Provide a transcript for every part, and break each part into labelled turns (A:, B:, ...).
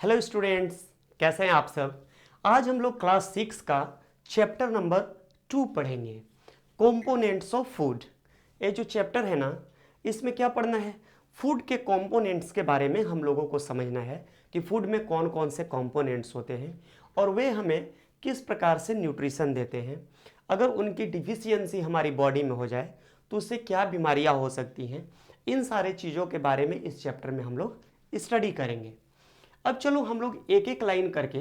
A: Hello students, कैसे हैं आप सब। आज हम लोग क्लास 6 का चैप्टर नंबर 2 पढ़ेंगे, कंपोनेंट्स ऑफ फूड। ये जो चैप्टर है ना, इसमें क्या पढ़ना है, फूड के कंपोनेंट्स के बारे में हम लोगों को समझना है कि फूड में कौन कौन से कंपोनेंट्स होते हैं और वे हमें किस प्रकार से न्यूट्रिशन देते हैं। अगर उनकी डिफिशियंसी हमारी बॉडी में हो जाए तो उससे क्या बीमारियां हो सकती हैं, इन सारे चीज़ों के बारे में इस चैप्टर में हम लोग स्टडी करेंगे। अब चलो हम लोग एक एक लाइन करके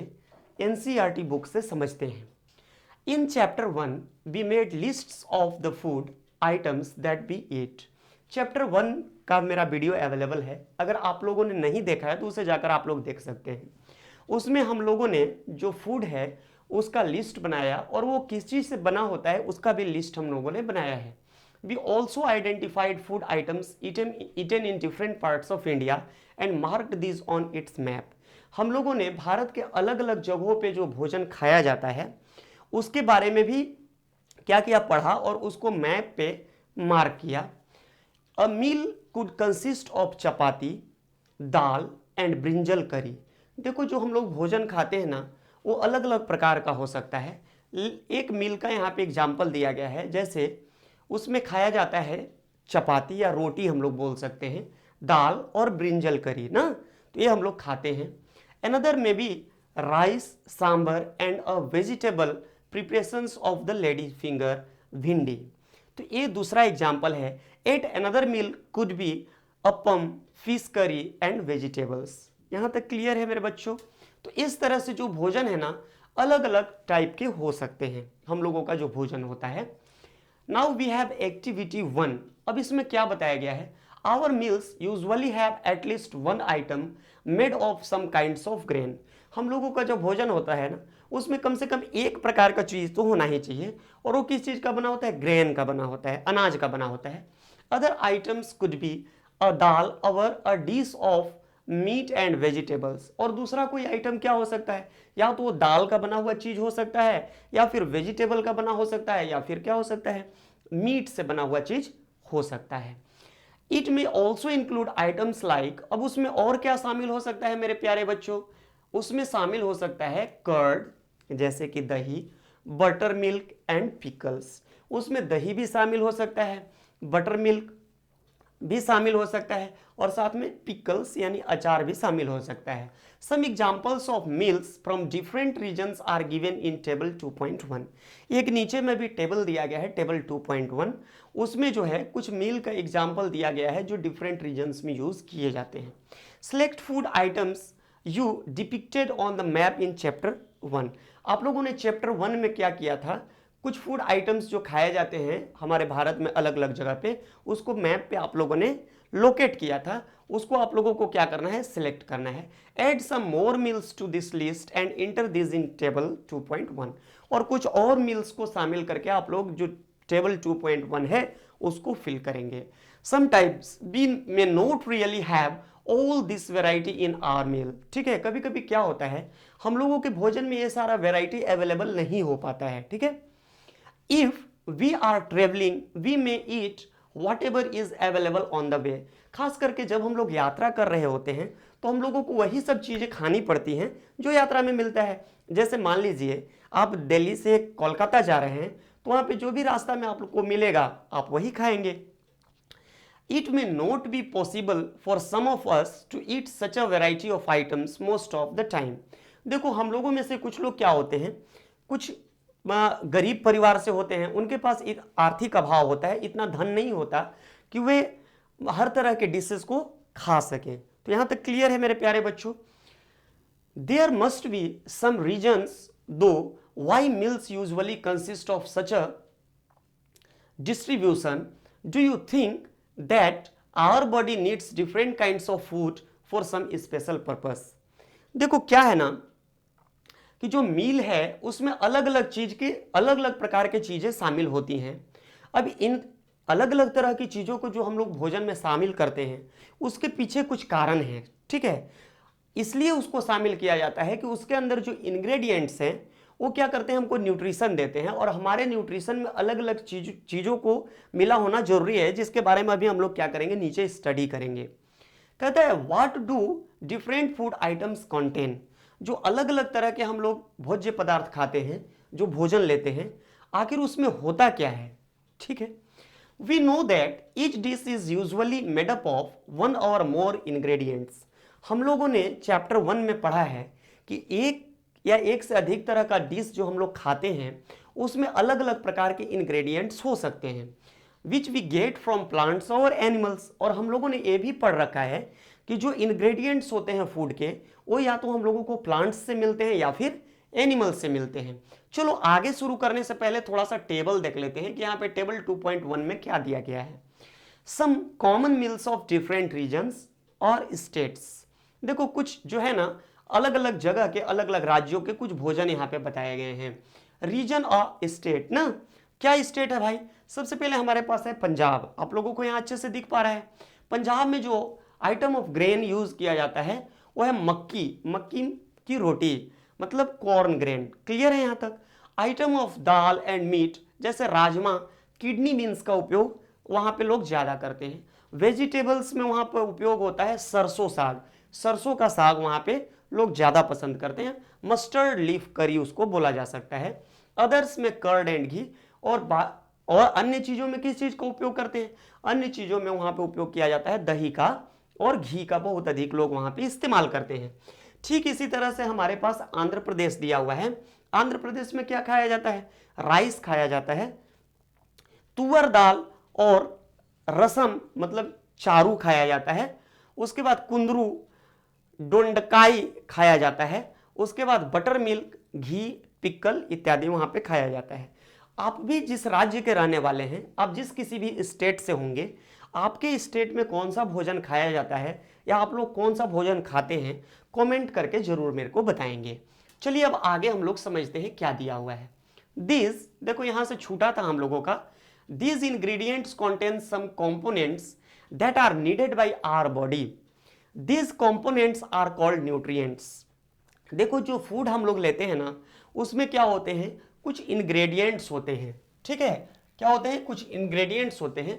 A: एनसीईआरटी बुक से समझते हैं। In chapter 1 we made lists of the food items that we eat. Chapter 1 का मेरा वीडियो अवेलेबल है, अगर आप लोगों ने नहीं देखा है तो उसे जाकर आप लोग देख सकते हैं। उसमें हम लोगों ने जो फूड है उसका लिस्ट बनाया और वो किस चीज़ से बना होता है उसका भी लिस्ट हम लोगों ने बनाया है। We also identified food items eaten in different parts of India and marked these on its map. हम लोगों ने भारत के अलग अलग जगहों पे जो भोजन खाया जाता है उसके बारे में भी क्या किया, पढ़ा और उसको मैप पे मार्क किया। A meal could consist of chapati, dal and brinjal curry. देखो जो हम लोग भोजन खाते हैं ना वो अलग अलग प्रकार का हो सकता है। एक मील का यहाँ पे एग्जाम्पल दिया गया है, जैसे उसमें खाया जाता है चपाती या रोटी हम लोग बोल सकते हैं, दाल और ब्रिंजल करी ना, तो ये हम लोग खाते हैं। Another may be rice, sambar and a vegetable preparations of the lady finger, bhindi. तो ये दूसरा एग्जाम्पल है। At another meal could be appam, fish curry and vegetables. यहाँ तक क्लियर है मेरे बच्चों। तो इस तरह से जो भोजन है ना अलग अलग टाइप के हो सकते हैं हम लोगों का जो भोजन होता है। Now we have activity 1। अब इसमें क्या बताया गया है, our meals usually have at least one item made of some kinds of grain. हम लोगों का जो भोजन होता है ना उसमें कम से कम एक प्रकार का चीज़ तो होना ही चाहिए, और वो किस चीज़ का बना होता है, ग्रेन का बना होता है, अनाज का बना होता है। Other items could be a dal or a dish of meat and vegetables. और दूसरा कोई आइटम क्या हो सकता है, या तो वो दाल का बना हुआ चीज हो सकता है, या फिर वेजिटेबल का बना हो सकता है, या फिर क्या हो सकता है, मीट से बना हुआ चीज हो सकता है। इट में ऑल्सो इंक्लूड आइटम्स लाइक, अब उसमें और क्या शामिल हो सकता है मेरे प्यारे बच्चों, उसमें शामिल हो सकता है कर्ड जैसे कि दही, बटर मिल्क एंड पिकल्स। उसमें दही भी शामिल हो सकता है, बटर मिल्क भी शामिल हो सकता है, और साथ में पिकल्स यानी अचार भी शामिल हो सकता है। Some examples of meals from different regions are given in table 2.1। एक नीचे में भी टेबल दिया गया है, टेबल 2.1। उसमें जो है कुछ मील का एग्जाम्पल दिया गया है जो डिफरेंट रीजन्स में यूज किए जाते हैं। Select food items you depicted on the map in chapter 1। आप लोगों ने चैप्टर 1 में क्या किया था, कुछ फूड आइटम्स जो खाए जाते हैं हमारे भारत में अलग अलग जगह पे, उसको मैप पे आप लोगों ने लोकेट किया था, उसको आप लोगों को क्या करना है, सिलेक्ट करना है। Add some more meals to this list and enter this in table 2.1। और कुछ और मील्स को शामिल करके आप लोग जो टेबल 2.1 है उसको फिल करेंगे। Some types we may not really have all this variety in our meal. ठीक है, कभी कभी क्या होता है हम लोगों के भोजन में ये सारा वेराइटी अवेलेबल नहीं हो पाता है। ठीक है, if we are traveling we may eat whatever is available on the way। खास करके जब हम लोग यात्रा कर रहे होते हैं तो हम लोगों को वही सब चीज़ें खानी पड़ती हैं जो यात्रा में मिलता है। जैसे मान लीजिए आप दिल्ली से कोलकाता जा रहे हैं तो वहाँ पे जो भी रास्ता में आप लोग को मिलेगा आप वही खाएंगे। It may not be possible for some of us to eat such a variety of items most of the time। देखो हम लोगों में से कुछ लोग क्या होते हैं, कुछ गरीब परिवार से होते हैं, उनके पास एक आर्थिक अभाव होता है, इतना धन नहीं होता कि वे हर तरह के डिशेस को खा सकें। तो यहां तक क्लियर है मेरे प्यारे बच्चों। There must be some reasons though why meals usually consist of such a distribution. Do you think that our body needs different kinds of food for some special purpose. देखो क्या है ना कि जो मील है उसमें अलग अलग चीज के अलग अलग प्रकार के चीजें शामिल होती हैं। अब इन अलग अलग तरह की चीजों को जो हम लोग भोजन में शामिल करते हैं उसके पीछे कुछ कारण हैं। ठीक है, इसलिए उसको शामिल किया जाता है कि उसके अंदर जो इंग्रेडिएंट्स हैं वो क्या करते हैं, हमको न्यूट्रिशन देते हैं, और हमारे न्यूट्रिशन में अलग अलग चीजों को मिला होना जरूरी है, जिसके बारे में अभी हम लोग क्या करेंगे, नीचे स्टडी करेंगे। कहता है what do different food items contain, जो अलग अलग तरह के हम लोग भोज्य पदार्थ खाते हैं, जो भोजन लेते हैं, आखिर उसमें होता क्या है। ठीक है, we know that each dish is usually made up of one और मोर इंग्रेडिएंट्स। हम लोगों ने चैप्टर 1 में पढ़ा है कि एक या एक से अधिक तरह का डिश जो हम लोग खाते हैं उसमें अलग अलग प्रकार के इंग्रेडिएंट्स हो सकते हैं, which we get from plants और एनिमल्स। और हम लोगों ने ये भी पढ़ रखा है कि जो इंग्रेडिएंट्स होते हैं फूड के, वो या तो हम लोगों को प्लांट्स से मिलते हैं या फिर एनिमल्स से मिलते हैं। चलो आगे शुरू करने से पहले थोड़ा सा टेबल देख लेते हैं कि यहाँ पे टेबल 2.1 में क्या दिया गया है। Some common meals of different regions और स्टेट्स। देखो कुछ जो है ना अलग अलग जगह के अलग अलग राज्यों के कुछ भोजन यहाँ पे बताए गए हैं। रीजन और स्टेट ना, क्या स्टेट है भाई? सबसे पहले हमारे पास है पंजाब। आप लोगों को यहाँ अच्छे से दिख पा रहा है। पंजाब में जो आइटम ऑफ ग्रेन यूज किया जाता है वो है मक्की, मक्की की रोटी, मतलब कॉर्न ग्रेन। क्लियर है यहाँ तक? Item of dal and meat जैसे राजमा, किडनी बीन्स का उपयोग वहाँ पे लोग ज़्यादा करते हैं। वेजिटेबल्स में वहाँ पर उपयोग होता है सरसों साग, सरसों का साग वहाँ पे लोग ज़्यादा पसंद करते हैं। मस्टर्ड लीफ करी उसको बोला जा सकता है। अदर्स में कर्ड एंड घी, और अन्य चीज़ों में किस चीज़ का उपयोग करते हैं? अन्य चीज़ों में वहाँ पे उपयोग किया जाता है दही का और घी का, बहुत अधिक लोग वहाँ पे इस्तेमाल करते हैं। ठीक इसी तरह से हमारे पास आंध्र प्रदेश दिया हुआ है। आंध्र प्रदेश में क्या खाया जाता है? राइस खाया जाता है, तुअर दाल और रसम मतलब चारू खाया जाता है। उसके बाद कुंदरू, डोंडकाई खाया जाता है। उसके बाद बटर मिल्क, घी, पिकल इत्यादि वहां पे खाया जाता है। आप भी जिस राज्य के रहने वाले हैं, आप जिस किसी भी स्टेट से होंगे, आपके स्टेट में कौन सा भोजन खाया जाता है या आप लोग कौन सा भोजन खाते हैं, कमेंट करके जरूर मेरे को बताएंगे। चलिए अब आगे हम लोग समझते हैं क्या दिया हुआ है। दिस, देखो यहां से छूटा था हम लोगों का, this ingredients contain some components that are needed by our body. This components are called nutrients. देखो जो फूड हम लोग लेते हैं ना, उसमें क्या होते हैं? कुछ इंग्रेडिएंट्स होते हैं। ठीक है, क्या होते हैं? कुछ इंग्रेडिएंट्स होते हैं।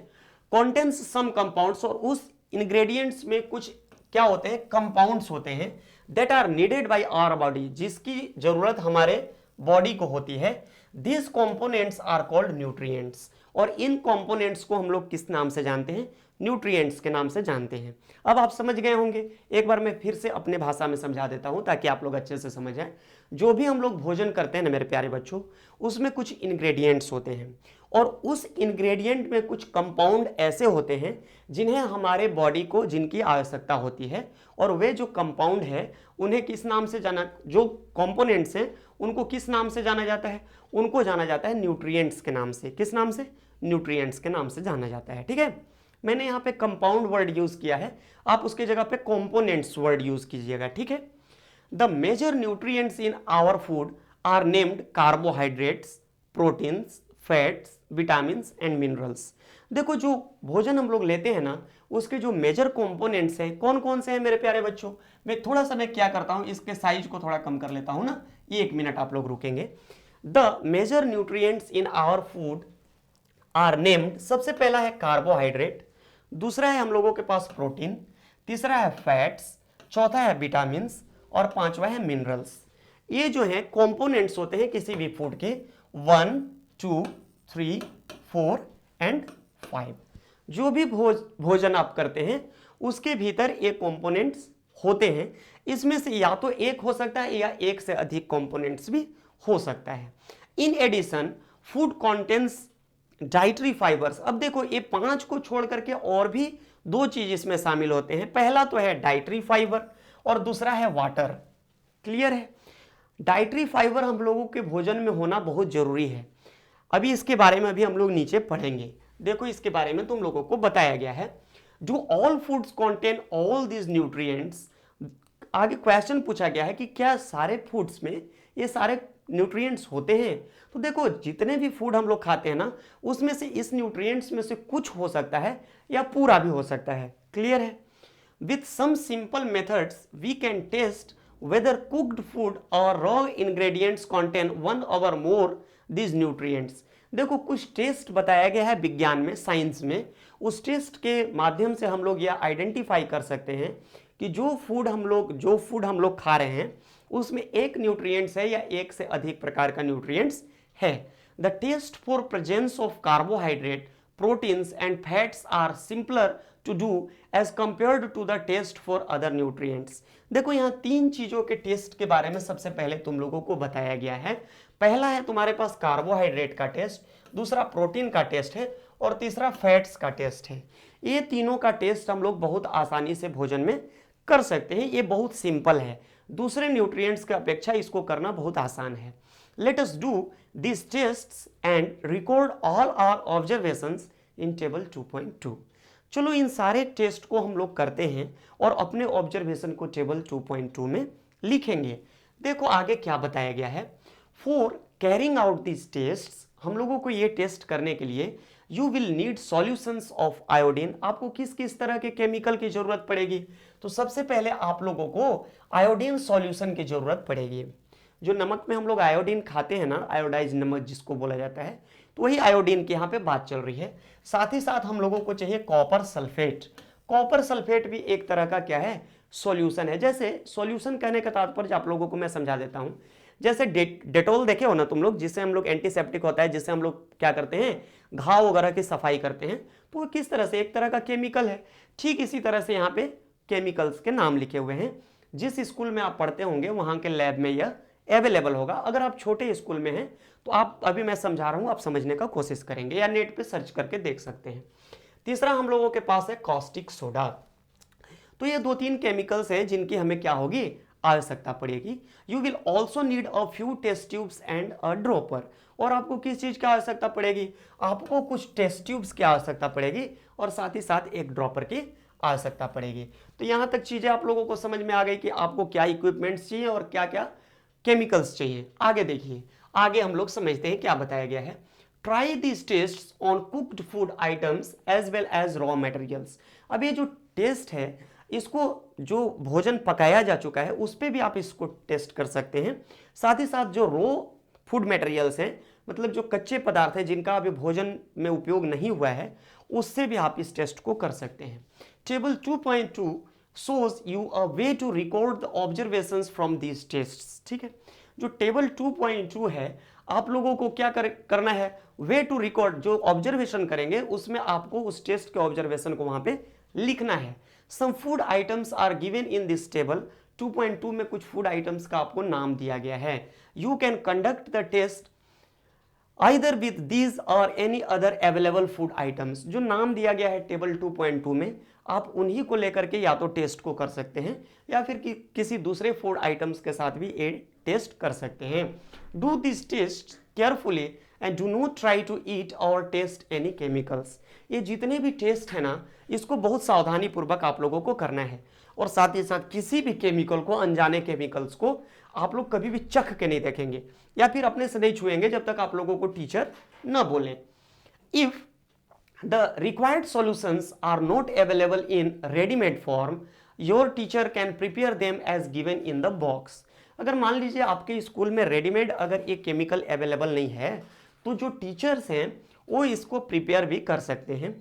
A: कंटेन्स सम कंपाउंड्स, और उस इंग्रेडिएंट्स में कुछ क्या होते हैं? कंपाउंड्स होते हैं that are needed by our body, जिसकी जरूरत हमारे बॉडी को होती है। This components are called nutrients, और इन कंपोनेंट्स को हम लोग किस नाम से जानते हैं? न्यूट्रिएंट्स के नाम से जानते हैं। अब आप समझ गए होंगे। एक बार मैं फिर से अपने भाषा में समझा देता हूं ताकि आप लोग अच्छे से समझ जाए। जो भी हम लोग भोजन करते हैं ना मेरे प्यारे बच्चों, उसमें कुछ इंग्रेडिएंट्स होते हैं, और उस इंग्रेडिएंट में कुछ कंपाउंड ऐसे होते हैं जिन्हें हमारे बॉडी को, जिनकी आवश्यकता होती है, और वे जो कंपाउंड है उन्हें किस नाम से जाना, जो कंपोनेंट्स हैं उनको किस नाम से जाना जाता है? उनको जाना जाता है न्यूट्रिएंट्स के नाम से। किस नाम से? न्यूट्रिएंट्स के नाम से जाना जाता है। ठीक है, मैंने यहाँ पे कंपाउंड वर्ड यूज किया है, आप उसके जगह पे कंपोनेंट्स वर्ड यूज कीजिएगा। ठीक है, the major nutrients in our food are named carbohydrates, proteins, fats, vitamins and minerals. देखो जो भोजन हम लोग लेते हैं ना, उसके जो मेजर कंपोनेंट्स हैं कौन कौन से हैं मेरे प्यारे बच्चों? मैं क्या करता हूं, इसके साइज को थोड़ा कम कर लेता हूं ना, ये 1 मिनट आप लोग रुकेंगे। The major nutrients in our food are named, सबसे पहला है कार्बोहाइड्रेट, दूसरा है हम लोगों के पास प्रोटीन, तीसरा है फैट्स, चौथा है विटामिन्स, और पांचवा है मिनरल्स। ये जो है कंपोनेंट्स होते हैं किसी भी फूड के, 1, 2, 3, 4 एंड 5। जो भी भोजन आप करते हैं उसके भीतर ये कंपोनेंट्स होते हैं। इसमें से या तो एक हो सकता है या एक से अधिक कंपोनेंट्स भी हो सकता है। In addition food contains dietary fibres. अब देखो ये 5 को छोड़ करके और भी 2 चीज इसमें शामिल होते हैं। पहला तो है डाइटरी फाइबर और दूसरा है वाटर। क्लियर है? डाइटरी फाइबर हम लोगों के भोजन में होना बहुत जरूरी है। अभी इसके बारे में अभी हम लोग नीचे पढ़ेंगे। देखो इसके बारे में तुम लोगों को बताया गया है, do all foods contain all these nutrients. आगे क्वेश्चन पूछा गया है कि क्या सारे फूड्स में ये सारे न्यूट्रिएंट्स होते हैं? तो देखो जितने भी फूड हम लोग खाते हैं ना, उसमें से इस न्यूट्रिएंट्स में से कुछ हो सकता है या पूरा भी हो सकता है। क्लियर है? With some simple methods we can test whether cooked food or raw ingredients contain one or more these nutrients। देखो कुछ टेस्ट बताया गया है विज्ञान में, साइंस में, उस टेस्ट के माध्यम से हम लोग यह आइडेंटिफाई कर सकते हैं कि जो फूड हम लोग खा रहे हैं उसमें एक न्यूट्रिएंट्स है या एक से अधिक प्रकार का न्यूट्रिएंट्स है। The test for presence of carbohydrate, proteins and fats are simpler to do as compared to the test for other nutrients. देखो यहाँ तीन चीजों के टेस्ट के बारे में सबसे पहले तुम लोगों को बताया गया है। पहला है तुम्हारे पास कार्बोहाइड्रेट का टेस्ट, दूसरा प्रोटीन का टेस्ट है और तीसरा फैट्स का टेस्ट है। ये तीनों का टेस्ट हम लोग बहुत आसानी से भोजन में कर सकते हैं। ये बहुत सिंपल है, दूसरे न्यूट्रिएंट्स की अपेक्षा इसको करना बहुत आसान है। Let us do this tests and record all our observations in table 2.2। चलो इन सारे टेस्ट को हम लोग करते हैं और अपने ऑब्जर्वेशन को टेबल 2.2 में लिखेंगे। देखो आगे क्या बताया गया है। For carrying out this tests, हम लोगों को ये टेस्ट करने के लिए you will need solutions of iodine. आपको किस किस तरह के केमिकल की जरूरत पड़ेगी? तो सबसे पहले आप लोगों को आयोडीन सॉल्यूशन की जरूरत पड़ेगी। जो नमक में हम लोग आयोडीन खाते हैं ना, आयोडाइज नमक जिसको बोला जाता है, तो वही आयोडीन की यहाँ पे बात चल रही है। साथ ही साथ हम लोगों को चाहिए कॉपर सल्फेट। कॉपर सल्फेट भी एक तरह का क्या है, सॉल्यूशन है। जैसे सॉल्यूशन कहने का तात्पर्य आप लोगों को मैं समझा देता हूँ। जैसे डेटोल देखे हो ना तुम लोग, जिससे हम लोग एंटीसेप्टिक होता है, जिससे हम लोग क्या करते हैं, घाव वगैरह की सफाई करते हैं, तो वो किस तरह से एक तरह का केमिकल है। ठीक इसी तरह से यहाँ पे केमिकल्स के नाम लिखे हुए हैं। जिस स्कूल में आप पढ़ते होंगे वहाँ के लैब में यह अवेलेबल होगा। अगर आप छोटे स्कूल में हैं तो आप, अभी मैं समझा रहा हूँ, आप समझने का कोशिश करेंगे या नेट पे सर्च करके देख सकते हैं। तीसरा हम लोगों के पास है कॉस्टिक सोडा। तो ये दो तीन केमिकल्स हैं जिनकी हमें क्या होगी, आवश्यकता पड़ेगी। You will also need a few test tubes and a dropper. और आपको किस चीज की आवश्यकता पड़ेगी? आपको कुछ टेस्ट ट्यूब्स की आवश्यकता पड़ेगी और साथ ही साथ एक ड्रॉपर की आवश्यकता पड़ेगी। तो यहाँ तक चीजें आप लोगों को समझ में आ गई कि आपको क्या इक्विपमेंट्स चाहिए और क्या क्या केमिकल्स चाहिए। आगे देखिए, आगे हम लोग समझते हैं क्या बताया गया है। Try this test on cooked food items as well as raw materials. अब ये जो टेस्ट है, इसको जो भोजन पकाया जा चुका है उस पर भी आप इसको टेस्ट कर सकते हैं। साथ ही साथ जो रॉ फूड मटेरियल्स हैं, मतलब जो कच्चे पदार्थ हैं जिनका अभी भोजन में उपयोग नहीं हुआ है, उससे भी आप इस टेस्ट को कर सकते हैं। Table 2.2 shows you a way to record the observations from these tests। ठीक है, जो टेबल 2.2 है, आप लोगों को क्या करना है, वे टू रिकॉर्ड, जो ऑब्जर्वेशन करेंगे उसमें आपको उस टेस्ट के ऑब्जर्वेशन को वहां पे लिखना है। Some food items are given in this table. 2.2 में कुछ फूड आइटम्स का आपको नाम दिया गया है। You can conduct the test either with these or any other available food items. जो नाम दिया गया है टेबल 2.2 में, आप उन्हीं को लेकर के या तो टेस्ट को कर सकते हैं या फिर किसी दूसरे फूड आइटम्स के साथ भी ये टेस्ट कर सकते हैं। Do this test carefully and do not try to eat or test any chemicals. ये जितने भी टेस्ट है ना, इसको बहुत सावधानी पूर्वक आप लोगों को करना है और साथ ही साथ किसी भी केमिकल को, अनजाने केमिकल्स को आप लोग कभी भी चख के नहीं देखेंगे या फिर अपने से नहीं छुएंगे जब तक आप लोगों को टीचर न बोले। If the required solutions are not available in ready-made form, your teacher can prepare them as given in the box। अगर मान लीजिए आपके स्कूल में रेडीमेड अगर ये केमिकल अवेलेबल नहीं है, तो जो टीचर्स हैं वो इसको प्रिपेयर भी कर सकते हैं।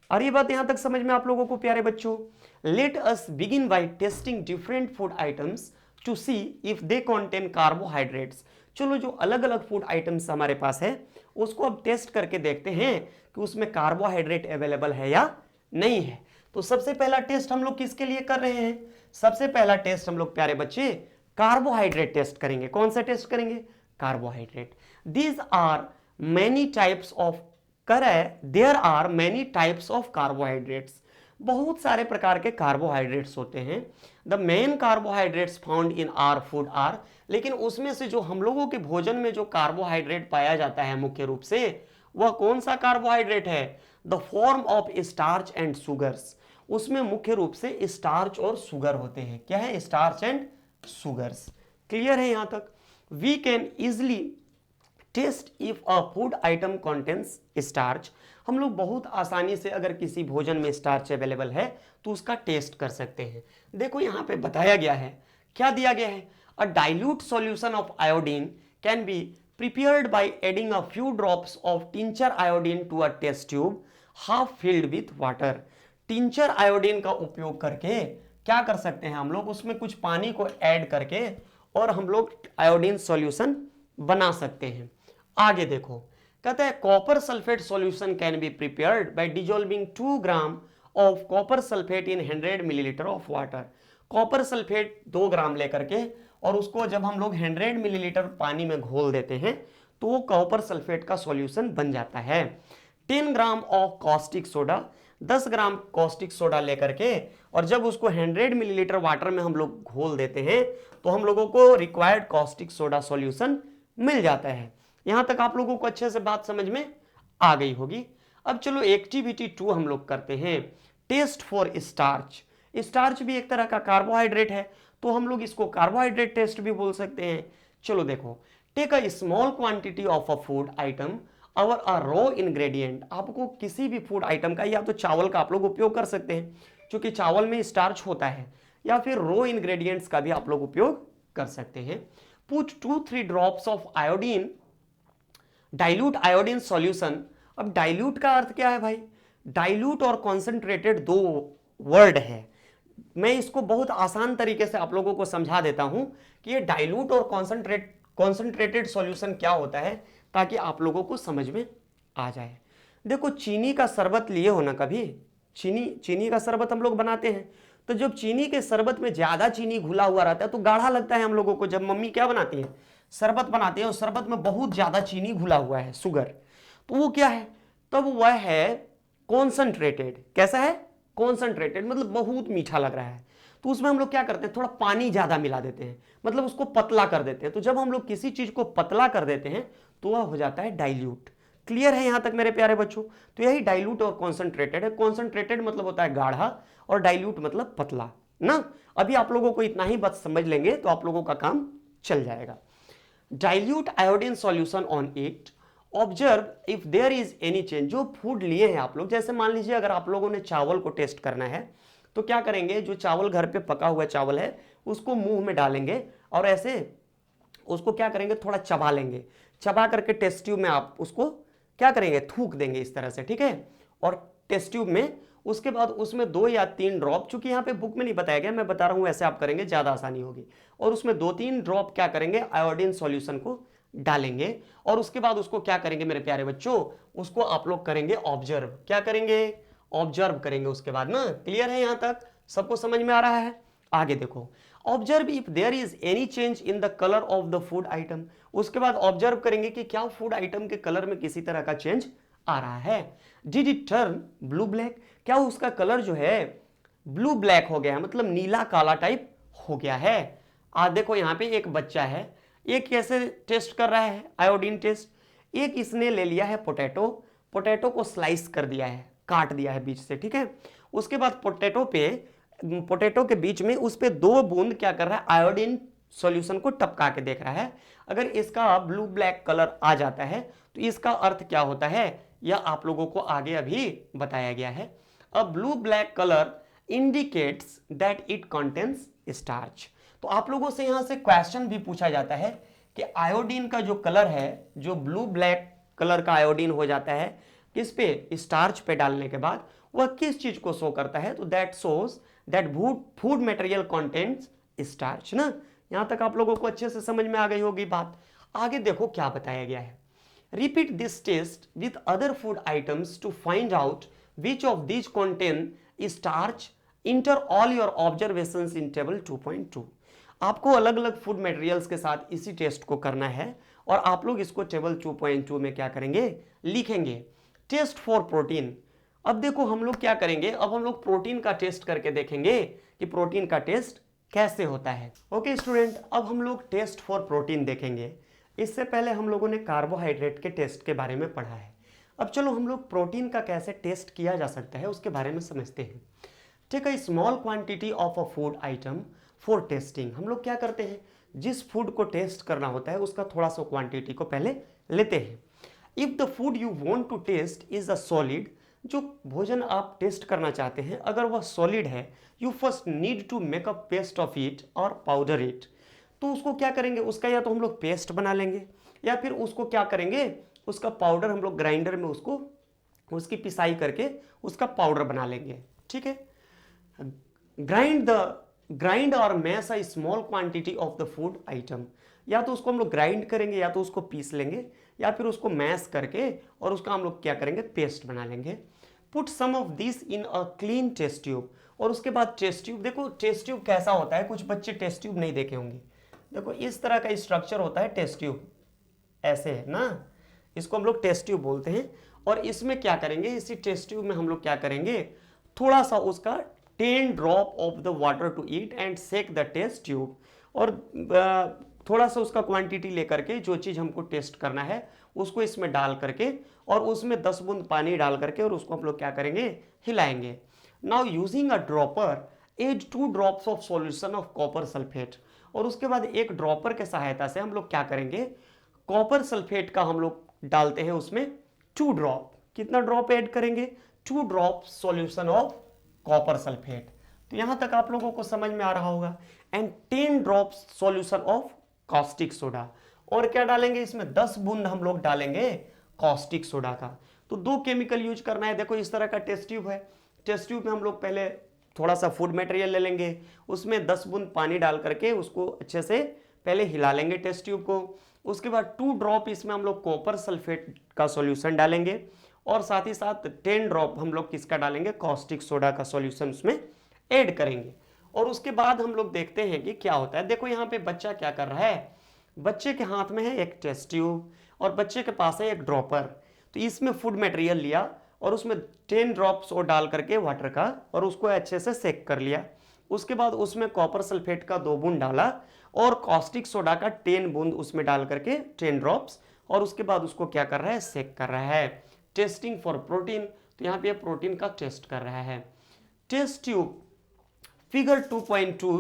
A: और ये बात यहाँ तक समझ में आप लोगों को प्यारे बच्चों। Let us begin by testing different food items to see if they contain carbohydrates. चलो जो अलग अलग फूड आइटम्स हमारे पास है उसको अब टेस्ट करके देखते हैं कि उसमें कार्बोहाइड्रेट अवेलेबल है या नहीं है। तो सबसे पहला टेस्ट हम लोग किसके लिए कर रहे हैं? सबसे पहला टेस्ट हम लोग प्यारे बच्चे कार्बोहाइड्रेट टेस्ट करेंगे। कौन सा टेस्ट करेंगे? Carbohydrate. These are many types of there are many types of carbohydrates. बहुत सारे प्रकार के कार्बोहाइड्रेट्स होते हैं। The main carbohydrates found in our food are, लेकिन उसमें से जो हम लोगों के भोजन में जो कार्बोहाइड्रेट पाया जाता है मुख्य रूप से, वह कौन सा कार्बोहाइड्रेट है? The form of starch and sugars. उसमें मुख्य रूप से स्टार्च और सुगर होते हैं। क्या है? Starch and sugars. क्लियर है यहां तक? We can easily test if a food item contains starch. हम लोग बहुत आसानी से अगर किसी भोजन में स्टार्च अवेलेबल है तो उसका टेस्ट कर सकते हैं। देखो यहाँ पे बताया गया है, क्या दिया गया है? अ dilute solution of iodine can be prepared by adding a few drops of tincture iodine to a test tube। Half filled with water. Tincture iodine का उपयोग करके क्या कर सकते हैं हम लोग, उसमें कुछ पानी को ऐड करके और हम लोग आयोडीन सॉल्यूशन बना सकते हैं। आगे देखो, कहता है copper sulphate solution can be prepared by dissolving 2 gram of copper sulphate in 100 millilitre of water. Copper sulphate 2 ग्राम लेकर के और उसको जब हम लोग 100 मिलीलीटर पानी में घोल देते हैं तो वो कॉपर सल्फेट का सॉल्यूशन बन जाता है। 10 gram of caustic soda, 10 gram caustic soda लेकर के और जब उसको 100 मिलीलीटर वाटर में हम लोग घोल देते हैं तो हम लोगों को रिक्वायर्ड कॉस्टिक सोडा सॉल्यूशन मिल जाता है। यहां तक आप लोगों को अच्छे से बात समझ में आ गई होगी। अब चलो एक्टिविटी 2 हम लोग करते हैं, टेस्ट फॉर स्टार्च। स्टार्च भी एक तरह का कार्बोहाइड्रेट है तो हम लोग इसको कार्बोहाइड्रेट टेस्ट भी बोल सकते हैं। चलो देखो, take a small quantity of a food item or a raw ingredient. आपको किसी भी फूड आइटम का या तो चावल का आप लोग उपयोग कर सकते हैं क्योंकि चावल में स्टार्च होता है, या फिर रॉ इंग्रेडिएंट्स का भी आप लोग उपयोग कर सकते हैं। Put 2-3 drops of iodine dilute iodine solution. अब डाइल्यूट का अर्थ क्या है भाई, डाइल्यूट और कॉन्सेंट्रेटेड दो वर्ड है। मैं इसको बहुत आसान तरीके से आप लोगों को समझा देता हूं कि ये डाइल्यूट और कॉन्सेंट्रेटेड सॉल्यूशन क्या होता है ताकि आप लोगों को समझ में आ जाए। देखो, चीनी का शरबत लिए हो ना कभी, चीनी का शरबत हम लोग बनाते हैं तो जब चीनी के शरबत में ज्यादा चीनी घुला हुआ रहता है तो गाढ़ा लगता है हम लोगों को। जब मम्मी क्या बनाती है, शरबत बनाती है और शरबत में बहुत ज्यादा चीनी घुला हुआ है, शुगर, तो वो क्या है, तब वह है कॉन्सेंट्रेटेड। कैसा है, कॉन्सेंट्रेटेड, मतलब बहुत मीठा लग रहा है। तो उसमें हम लोग क्या करते हैं, थोड़ा पानी ज्यादा मिला देते हैं, मतलब उसको पतला कर देते हैं। तो जब हम लोग किसी चीज को पतला कर देते हैं तो वह हो जाता है डाइल्यूट। क्लियर है यहां तक मेरे प्यारे बच्चों? तो यही डाइल्यूट और कॉन्सेंट्रेटेड है। कॉन्सेंट्रेटेड मतलब होता है गाढ़ा और डाइल्यूट मतलब पतला ना। अभी आप लोगों को इतना ही बस समझ लेंगे तो आप लोगों का काम चल जाएगा। Dilute iodine solution on it, observe if there is any change. जो फूड लिए हैं आप लोग, जैसे मान लीजिए अगर आप लोगों ने चावल को टेस्ट करना है तो क्या करेंगे, जो चावल घर पे पका हुआ चावल है उसको मुंह में डालेंगे और ऐसे उसको क्या करेंगे, थोड़ा चबा लेंगे। चबा करके टेस्ट ट्यूब में आप उसको क्या करेंगे, थूक देंगे इस तरह से, ठीक है। और टेस्ट ट्यूब में उसके बाद उसमें 2 या 3 ड्रॉप, चूंकि यहाँ पे बुक में नहीं बताया गया, मैं बता रहा हूँ ऐसे आप करेंगे ज्यादा आसानी होगी। और उसमें 2-3 ड्रॉप क्या करेंगे, आयोडीन सॉल्यूशन को डालेंगे और उसके बाद उसको क्या करेंगे मेरे प्यारे बच्चों, उसको आप लोग करेंगे ऑब्जर्व। क्या करेंगे, ऑब्जर्व करेंगे उसके बाद ना। क्लियर है यहां तक, सबको समझ में आ रहा है? आगे देखो, observe if there is any change in the colour of the food item. उसके बाद ऑब्जर्व करेंगे कि क्या फूड आइटम के कलर में किसी तरह का चेंज आ रहा है। Did it turn blue black, क्या उसका कलर जो है ब्लू ब्लैक हो गया है, मतलब नीला काला टाइप हो गया है। आज देखो यहाँ पे एक बच्चा है, एक कैसे टेस्ट कर रहा है आयोडीन टेस्ट, एक इसने ले लिया है पोटैटो, पोटैटो को स्लाइस कर दिया है, काट दिया है बीच से, ठीक है। उसके बाद पोटैटो के बीच में उस पे 2 बूंद क्या कर रहा है, आयोडीन सॉल्यूशन को टपका के देख रहा है। अगर इसका ब्लू ब्लैक कलर आ जाता है तो इसका अर्थ क्या होता है, यह आप लोगों को आगे अभी बताया गया है। A blue black colour indicates that it contains starch. तो आप लोगों से यहां से क्वेश्चन भी पूछा जाता है कि आयोडीन का जो कलर है, जो ब्लू ब्लैक कलर का आयोडीन हो जाता है किस पे, स्टार्च पे डालने के बाद, वह किस चीज को शो करता है, तो that shows that food material contains starch ना। यहां तक आप लोगों को अच्छे से समझ में आ गई होगी बात। आगे देखो क्या बताया गया है, repeat this test with other food items to find out which of these contain starch, enter all your observations in table 2.2। आपको अलग अलग फूड मटेरियल्स के साथ इसी टेस्ट को करना है और आप लोग इसको टेबल 2.2 में क्या करेंगे, लिखेंगे। टेस्ट फॉर प्रोटीन, अब देखो हम लोग क्या करेंगे, अब हम लोग प्रोटीन का टेस्ट करके देखेंगे कि प्रोटीन का टेस्ट कैसे होता है। ओके स्टूडेंट, अब हम लोग टेस्ट फॉर प्रोटीन देखेंगे। इससे पहले हम लोगों ने कार्बोहाइड्रेट के टेस्ट के बारे में पढ़ा है। अब चलो हम लोग प्रोटीन का कैसे टेस्ट किया जा सकता है उसके बारे में समझते हैं। Take a small quantity of a food item for testing. हम लोग क्या करते हैं, जिस फूड को टेस्ट करना होता है उसका थोड़ा सा क्वांटिटी को पहले लेते हैं। If the food you want to test is a solid, जो भोजन आप टेस्ट करना चाहते हैं अगर वह सॉलिड है, you first need to make a paste of it or powder it. तो उसको क्या करेंगे, उसका या तो हम लोग पेस्ट बना लेंगे या फिर उसको क्या करेंगे, उसका पाउडर हम लोग ग्राइंडर में उसको उसकी पिसाई करके उसका पाउडर बना लेंगे। ठीक है। Grind or mash a small quantity of the food item, या तो उसको हम लोग ग्राइंड करेंगे या तो उसको पीस लेंगे या फिर उसको मैश करके और उसका हम लोग क्या करेंगे, पेस्ट बना लेंगे। Put some of this in a clean test tube, और उसके बाद टेस्ट ट्यूब, देखो टेस्ट ट्यूब कैसा होता है, कुछ बच्चे टेस्ट ट्यूब नहीं देखे होंगे। देखो इस तरह का स्ट्रक्चर होता है टेस्ट ट्यूब, ऐसे है ना, इसको हम लोग टेस्ट ट्यूब बोलते हैं। और इसमें क्या करेंगे, इसी टेस्ट ट्यूब में हम लोग क्या करेंगे, थोड़ा सा उसका 10 drop of the water to it and shake the test tube, और थोड़ा सा उसका क्वांटिटी लेकर के जो चीज़ हमको टेस्ट करना है उसको इसमें डाल करके और उसमें 10 बूंद पानी डाल करके और उसको हम लोग क्या करेंगे, हिलाएंगे। Now using a dropper add 2 drops of solution of copper sulphate, और उसके बाद एक ड्रॉपर के सहायता से हम लोग क्या करेंगे, कॉपर सल्फेट का हम लोग डालते हैं उसमें 2 ड्रॉप, कितना ड्रॉप ऐड करेंगे, 2 drop solution of copper sulphate. तो यहां तक आप लोगों को समझ में आ रहा होगा। And 10 drop solution of caustic soda, और क्या डालेंगे इसमें, 10 बूंद हम लोग डालेंगे कॉस्टिक सोडा का। तो 2 केमिकल यूज करना है। देखो इस तरह का टेस्ट ट्यूब है, टेस्ट ट्यूब में हम लोग पहले थोड़ा सा फूड मटेरियल ले लेंगे, उसमें 10 बूंद पानी डाल करके उसको अच्छे से पहले हिला लेंगे टेस्ट ट्यूब को। उसके बाद 2 ड्रॉप इसमें हम लोग कॉपर सल्फेट का सॉल्यूशन डालेंगे और साथ ही साथ 10 ड्रॉप हम लोग किसका डालेंगे, कॉस्टिक सोडा का सॉल्यूशन उसमें ऐड करेंगे। और उसके बाद हम लोग देखते हैं कि क्या होता है। देखो यहाँ पे बच्चा क्या कर रहा है, बच्चे के हाथ में है एक टेस्ट ट्यूब और बच्चे के पास है एक ड्रॉपर। तो इसमें फूड मटेरियल लिया और उसमें 10 ड्रॉप्स और डाल करके वाटर का और उसको अच्छे से सेक कर लिया। उसके बाद उसमें कॉपर सल्फेट का 2 बूंद डाला और कॉस्टिक सोडा का 10 बूंद उसमें डाल करके 10 ड्रॉप्स, और उसके बाद उसको क्या कर रहा है, सेक कर रहा है। टेस्टिंग फॉर प्रोटीन, तो यहाँ पे प्रोटीन का टेस्ट कर रहा है। टेस्ट ट्यूब फिगर 2.2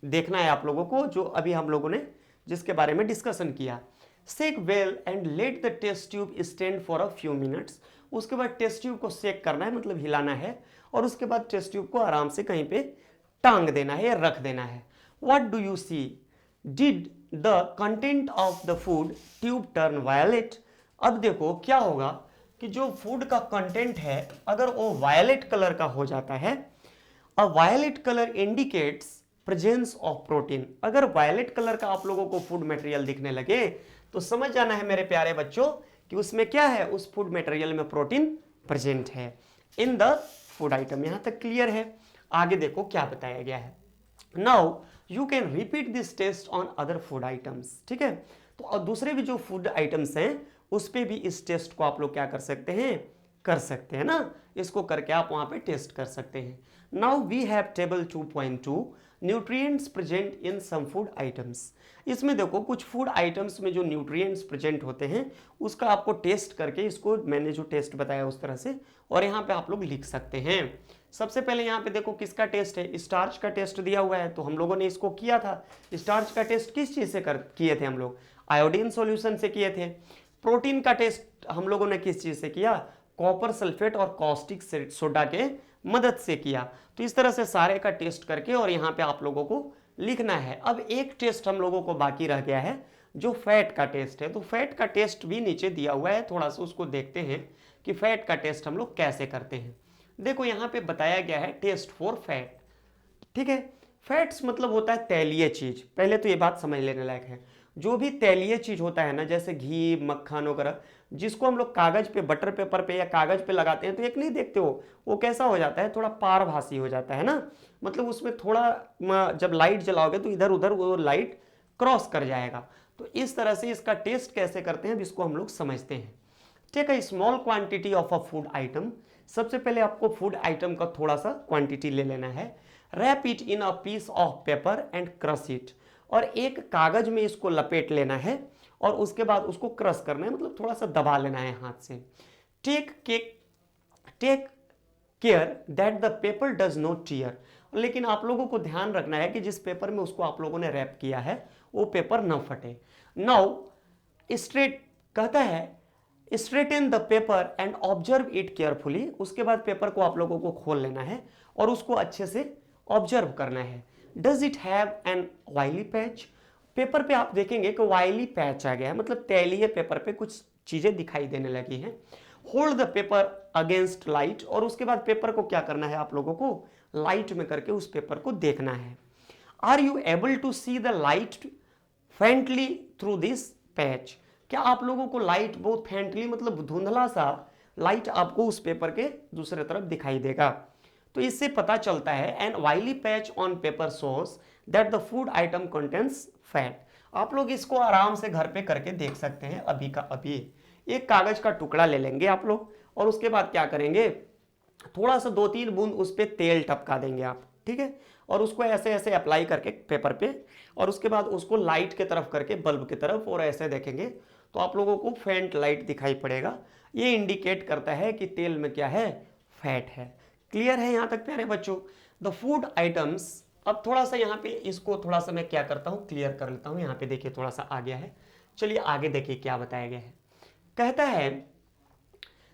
A: देखना है आप लोगों को, जो अभी हम लोगों ने जिसके बारे में डिस्कशन किया। Shake well and let the test tube stand for a few minutes, उसके बाद टेस्ट ट्यूब को सेक करना है, मतलब हिलाना है, और उसके बाद टेस्ट ट्यूब को आराम से कहीं पे टांग देना है या रख देना है। What do you see, did the content of the food tube turn violet. अब देखो क्या होगा कि जो फूड का कंटेंट है अगर वो वायलेट कलर का हो जाता है, a violet colour indicates presence of protein. अगर वायलेट कलर का आप लोगों को फूड मटेरियल दिखने लगे तो समझ जाना है मेरे प्यारे बच्चों कि उसमें क्या है, उस फूड मटेरियल में प्रोटीन प्रेजेंट है इन द फूड आइटम। यहां तक क्लियर है। आगे देखो क्या बताया गया है। Now you can repeat this test on other food items. ठीक है, तो और दूसरे भी जो फूड आइटम्स हैं उस पे भी इस टेस्ट को आप लोग क्या कर सकते हैं, कर सकते हैं ना, इसको करके आप वहां पे टेस्ट कर सकते हैं। Now we have table 2.2 nutrients present in some food items. इसमें देखो कुछ फूड आइटम्स में जो न्यूट्रिएंट्स प्रेजेंट होते हैं उसका आपको टेस्ट करके, इसको मैंने जो टेस्ट बताया उस तरह से, और यहाँ पे आप लोग लिख सकते हैं। सबसे पहले यहाँ पे देखो किसका टेस्ट है, स्टार्च का टेस्ट दिया हुआ है, तो हम लोगों ने इसको किया था। स्टार्च का टेस्ट किस चीज़ से किए थे हम लोग, आयोडीन सॉल्यूशन से किए थे। प्रोटीन का टेस्ट हम लोगों ने किस चीज़ से किया, कॉपर सल्फेट और कॉस्टिक सोडा के मदद से किया। तो इस तरह से सारे का टेस्ट करके और यहाँ पे आप लोगों को लिखना है। अब एक टेस्ट हम लोगों को बाकी रह गया है जो फैट का टेस्ट है, तो फैट का टेस्ट भी नीचे दिया हुआ है, थोड़ा सा उसको देखते हैं कि फैट का टेस्ट हम लोग कैसे करते हैं। देखो यहाँ पे बताया गया है टेस्ट फॉर फैट। ठीक है, फैट्स मतलब होता है तैलीय चीज, पहले तो ये बात समझ लेने लायक है। जो भी तैलीय चीज होता है ना, जैसे घी मक्खन वगैरह, जिसको हम लोग कागज पे, बटर पेपर पे या कागज पे लगाते हैं तो एक नहीं देखते हो वो कैसा हो जाता है, थोड़ा पारभासी हो जाता है ना, मतलब उसमें थोड़ा जब लाइट जलाओगे तो इधर उधर वो लाइट क्रॉस कर जाएगा। तो इस तरह से इसका टेस्ट कैसे करते हैं जिसको हम लोग समझते हैं। Take a small quantity of a food item. सबसे पहले आपको फूड आइटम का थोड़ा सा क्वांटिटी ले लेना है। Wrap it in a piece of paper and crush it, और एक कागज में इसको लपेट लेना है और उसके बाद उसको क्रश करना है, मतलब थोड़ा सा दबा लेना है हाथ से। Take care that the paper does not tear, लेकिन आप लोगों को ध्यान रखना है कि जिस पेपर में उसको आप लोगों ने रैप किया है वो पेपर न फटे। नाउ स्ट्रेट कहता है straighten the paper and observe it carefully. उसके बाद पेपर को आप लोगों को खोल लेना है और उसको अच्छे से ऑब्जर्व करना है। Does it have an oily patch, paper पे आप देखेंगे कि ऑयली पैच आ गया है, मतलब तैलीय पेपर पे कुछ चीजें दिखाई देने लगी हैं। Hold the paper against light, और उसके बाद पेपर को क्या करना है आप लोगों को, लाइट में करके उस पेपर को देखना है। Are you able to see the light faintly through this patch, क्या आप लोगों को लाइट बहुत फेंटली मतलब धुंधला सा लाइट आपको उस पेपर के दूसरे तरफ दिखाई देगा। तो इससे पता चलता है an oily patch on paper shows that the food item contains fat. आप लोग इसको आराम से घर पे करके देख सकते हैं अभी का अभी। एक कागज का टुकड़ा ले लेंगे आप लोग, और उसके बाद क्या करेंगे, थोड़ा सा 2-3 बूंद उस पर तेल टपका देंगे आप, ठीक है, और उसको ऐसे ऐसे अप्लाई करके पेपर पे, और उसके बाद उसको लाइट के तरफ करके बल्ब की तरफ, और ऐसे देखेंगे तो आप लोगों को फेंट लाइट दिखाई पड़ेगा। ये इंडिकेट करता है कि तेल में क्या है, फैट है। क्लियर है यहाँ तक प्यारे बच्चों? द फूड आइटम्स, अब थोड़ा सा यहाँ पे इसको थोड़ा सा मैं क्या करता हूँ, क्लियर कर लेता हूँ। यहाँ पे देखिए थोड़ा सा आ गया है, चलिए आगे देखिए क्या बताया गया है। कहता है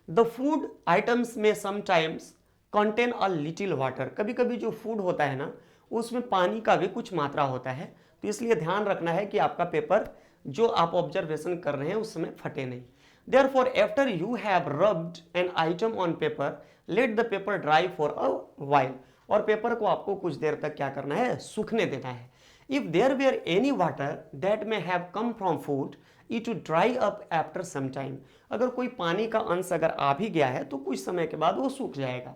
A: द फूड आइटम्स में sometimes contain a little water, कभी कभी जो फूड होता है ना उसमें पानी का भी कुछ मात्रा होता है, तो इसलिए ध्यान रखना है कि आपका पेपर जो आप ऑब्जर्वेशन कर रहे हैं उसमें फटे नहीं। Therefore, after you have rubbed an item on paper, let the paper dry for a while, और पेपर को आपको कुछ देर तक क्या करना है, सूखने देना है। If there were any water that may have come from food, it would dry up after some time, अगर कोई पानी का अंश अगर आ भी गया है तो कुछ समय के बाद वो सूख जाएगा।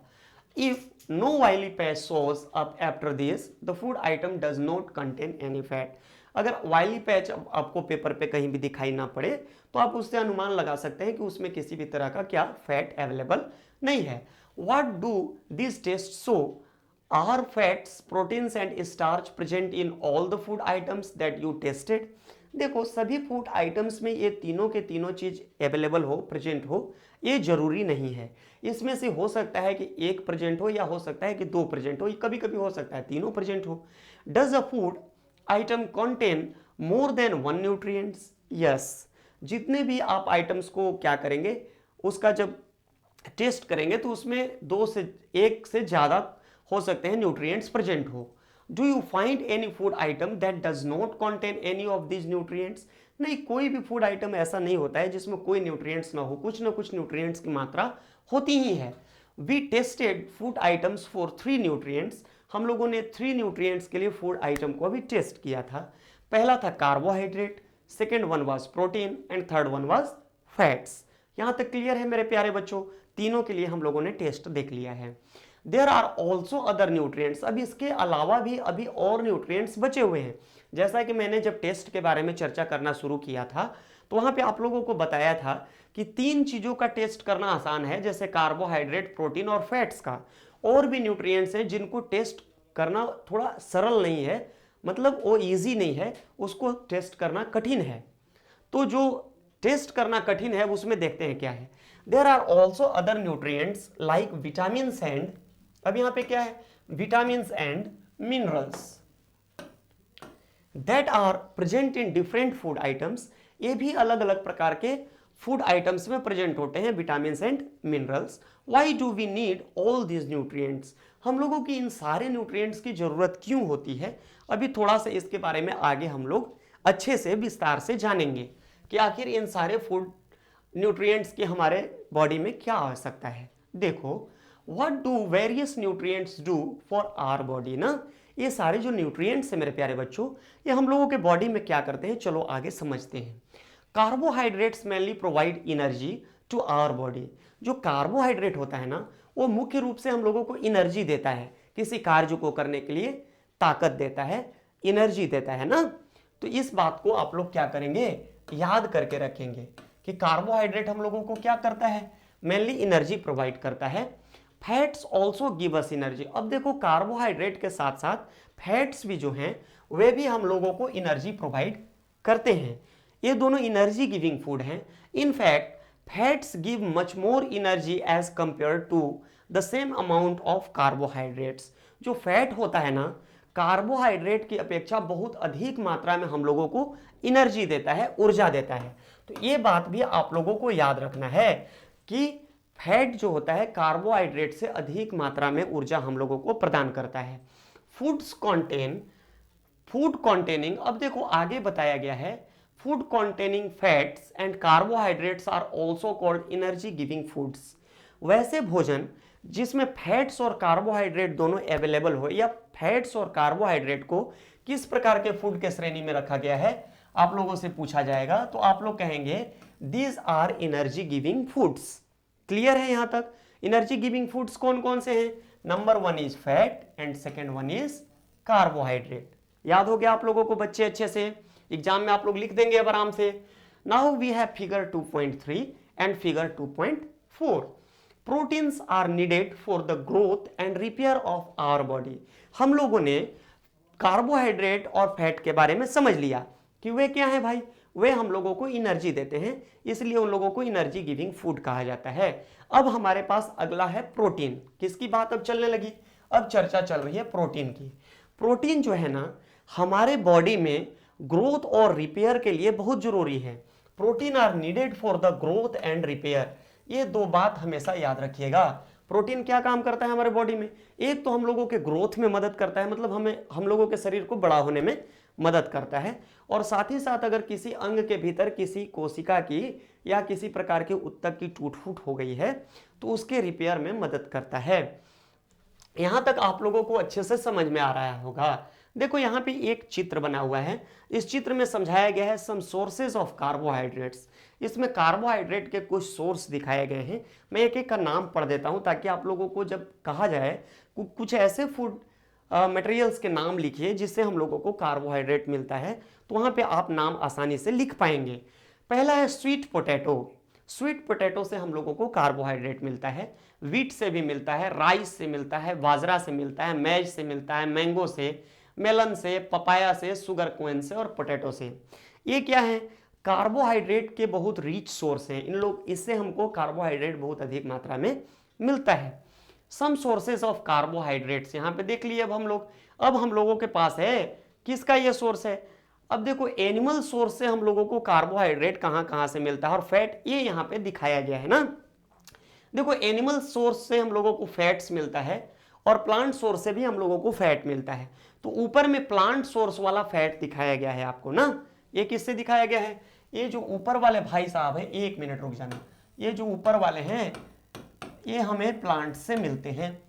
A: If no oily patch shows up after this, the food item does not contain any fat, अगर वाइली पैच आपको पेपर पे कहीं भी दिखाई ना पड़े तो आप उससे अनुमान लगा सकते हैं कि उसमें किसी भी तरह का क्या फैट अवेलेबल नहीं है। What do this test show, are fats, proteins and starch present in all the food items that you tested. देखो सभी फूड आइटम्स में ये तीनों के तीनों चीज अवेलेबल हो, प्रेजेंट हो, ये जरूरी नहीं है। इसमें से हो सकता है कि एक प्रेजेंट हो, या हो सकता है कि 2 प्रेजेंट हो, कभी कभी हो सकता है तीनों प्रेजेंट हो। Does a food atom contain more than 1 nutrients, yes, जितने भी आप आइटम्स को क्या करेंगे, उसका जब टेस्ट करेंगे तो उसमें 2 से 1 से ज़्यादा हो सकते हैं न्यूट्रिएंट्स प्रेजेंट हो। Do you find any food item that does not contain any of this nutrients, नहीं, कोई भी फूड आइटम ऐसा नहीं होता है जिसमें कोई न्यूट्रिएंट्स ना हो, कुछ ना कुछ न्यूट्रिएंट्स की मात्रा होती ही है। We tested food items for 3 nutrients, हम लोगों ने 3 न्यूट्रिएंट्स के लिए फूड आइटम को अभी टेस्ट किया था। पहला था carbohydrate, second one was protein, and third one was fats. यहां तक क्लियर है मेरे प्यारे बच्चों? तीनों के लिए हम लोगों ने टेस्ट देख लिया है। There are also other nutrients, अब इसके अलावा भी अभी और न्यूट्रिएंट्स बचे हुए हैं। जैसा कि मैंने जब टेस्ट के बारे में चर्चा करना शुरू किया था तो वहां पे आप लोगों को बताया था कि 3 चीजों का टेस्ट करना आसान है, जैसे कार्बोहाइड्रेट, प्रोटीन और फैट्स का। और भी न्यूट्रिएंट्स हैं जिनको टेस्ट करना थोड़ा सरल नहीं है, मतलब वो इजी नहीं है, उसको टेस्ट करना कठिन है। तो जो टेस्ट करना कठिन है उसमें देखते हैं क्या है। There are also other nutrients like vitamins and, अब यहां पे क्या है, vitamins and minerals that are present in different food items, ये भी अलग अलग प्रकार के फूड आइटम्स में प्रेजेंट होते हैं, vitamins and minerals. Why do we need all these nutrients, हम लोगों की इन सारे न्यूट्रिएंट्स की जरूरत क्यों होती है। अभी थोड़ा सा इसके बारे में आगे हम लोग अच्छे से विस्तार से जानेंगे कि आखिर इन सारे फूड न्यूट्रिएंट्स की हमारे बॉडी में क्या आवश्यकता है। देखो, what do various nutrients do for our body ना, ये सारे जो न्यूट्रिएंट्स हैं मेरे प्यारे बच्चों, ये हम लोगों के बॉडी में क्या करते हैं, चलो आगे समझते हैं। Carbohydrates mainly provide energy to our body, जो कार्बोहाइड्रेट होता है ना वो मुख्य रूप से हम लोगों को एनर्जी देता है, किसी कार्य को करने के लिए ताकत देता है, एनर्जी देता है ना। तो इस बात को आप लोग क्या करेंगे, याद करके रखेंगे कि कार्बोहाइड्रेट हम लोगों को क्या करता है, मेनली एनर्जी प्रोवाइड करता है। Fats also give us energy, अब देखो कार्बोहाइड्रेट के साथ साथ फैट्स भी जो हैं वे भी हम लोगों को एनर्जी प्रोवाइड करते हैं, ये दोनों एनर्जी गिविंग फूड हैं। In fact fats give much more energy as compare to the same amount of carbohydrates, जो फैट होता है ना कार्बोहाइड्रेट की अपेक्षा बहुत अधिक मात्रा में हम लोगों को एनर्जी देता है, ऊर्जा देता है। तो ये बात भी आप लोगों को याद रखना है कि फैट जो होता है कार्बोहाइड्रेट से अधिक मात्रा में ऊर्जा हम लोगों को प्रदान करता है। फूड कॉन्टेनिंग, अब देखो आगे बताया गया है food containing fats and carbohydrates are also called energy giving foods. वैसे भोजन जिसमें फैट्स और कार्बोहाइड्रेट दोनों अवेलेबल हो, या फैट्स और कार्बोहाइड्रेट को किस प्रकार के फूड के श्रेणी में रखा गया है, आप लोगों से पूछा जाएगा तो आप लोग कहेंगे these are energy giving foods. Clear है यहां तक? एनर्जी गिविंग फूड्स कौन कौन से हैं? Number 1 is fat and second 1 is carbohydrate. याद हो गया आप लोगों को बच्चे अच्छे से? एग्जाम में आप लोग लिख देंगे अब आराम से। Now we have figure 2.3 and figure 2.4। Proteins are needed for the growth and repair of our body. हम लोगों ने कार्बोहाइड्रेट और फैट के बारे में समझ लिया कि वे क्या है भाई, वे हम लोगों को एनर्जी देते हैं, इसलिए उन लोगों को एनर्जी गिविंग फूड कहा जाता है। अब हमारे पास अगला है प्रोटीन। किसकी बात अब चलने लगी? अब चर्चा चल रही है प्रोटीन की। प्रोटीन जो है ना हमारे बॉडी में ग्रोथ और रिपेयर के लिए बहुत जरूरी है। Protein are needed for the growth and repair. ये दो बात हमेशा याद रखिएगा। प्रोटीन क्या काम करता है हमारे बॉडी में? एक तो हम लोगों के ग्रोथ में मदद करता है, मतलब हम लोगों के शरीर को बड़ा होने में मदद करता है, और साथ ही साथ अगर किसी अंग के भीतर किसी कोशिका की या किसी प्रकार के ऊतक की टूट फूट हो गई है तो उसके रिपेयर में मदद करता है। यहां तक आप लोगों को अच्छे से समझ में आ रहा होगा। देखो यहाँ पे एक चित्र बना हुआ है, इस चित्र में समझाया गया है सम सोर्सेज ऑफ कार्बोहाइड्रेट्स। इसमें कार्बोहाइड्रेट के कुछ सोर्स दिखाए गए हैं। मैं एक एक का नाम पढ़ देता हूं ताकि आप लोगों को जब कहा जाए कुछ ऐसे फूड मटेरियल्स के नाम लिखिए जिससे हम लोगों को कार्बोहाइड्रेट मिलता है, तो वहां पे आप नाम आसानी से लिख पाएंगे। पहला है स्वीट पोटैटो। स्वीट पोटैटो से हम लोगों को कार्बोहाइड्रेट मिलता है। व्हीट से भी मिलता है, राइस से मिलता है, बाजरा से मिलता है, मैज से मिलता है, मैंगो से, मेलन से, पपाया से, सुगर कोइन से और पोटैटो से। ये क्या है? कार्बोहाइड्रेट के बहुत रिच सोर्स हैं इन लोग, इससे हमको कार्बोहाइड्रेट बहुत अधिक मात्रा में मिलता है। सम सोर्सेज ऑफ कार्बोहाइड्रेट्स यहाँ पे देख लिए अब हम लोगों के पास है किसका ये सोर्स है? अब देखो एनिमल सोर्स से हम लोगों को कार्बोहाइड्रेट कहाँ कहाँ से मिलता है और फैट ये यहाँ पे दिखाया गया है ना। देखो एनिमल सोर्स से हम लोगों को फैट्स मिलता है और प्लांट सोर्स से भी हम लोगों को फैट मिलता है। तो ऊपर में प्लांट सोर्स वाला फैट दिखाया गया है आपको ना। ये किससे दिखाया गया है? ये जो ऊपर वाले भाई साहब है, एक मिनट रुक जाना, ये जो ऊपर वाले हैं ये हमें प्लांट से मिलते हैं।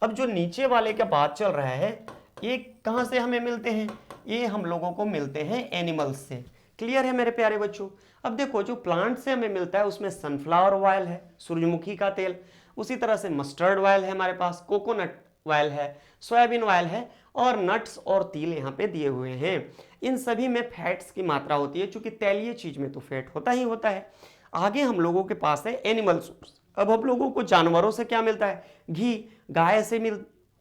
A: अब जो नीचे वाले का बात चल रहा है ये कहां से हमें मिलते हैं? ये हम लोगों को मिलते हैं एनिमल्स से। क्लियर है मेरे प्यारे बच्चों? अब देखो जो प्लांट से हमें मिलता है उसमें सनफ्लावर ऑयल है, सूरजमुखी का तेल, उसी तरह से मस्टर्ड ऑयल है हमारे पास, कोकोनट ऑयल है, सोयाबीन ऑयल है और नट्स और तिल यहाँ पे दिए हुए हैं। इन सभी में फैट्स की मात्रा होती है, चूंकि तैलीय चीज में तो फैट होता ही होता है। आगे हम लोगों के पास है एनिमल सोर्स। अब हम लोगों को जानवरों से क्या मिलता है? घी।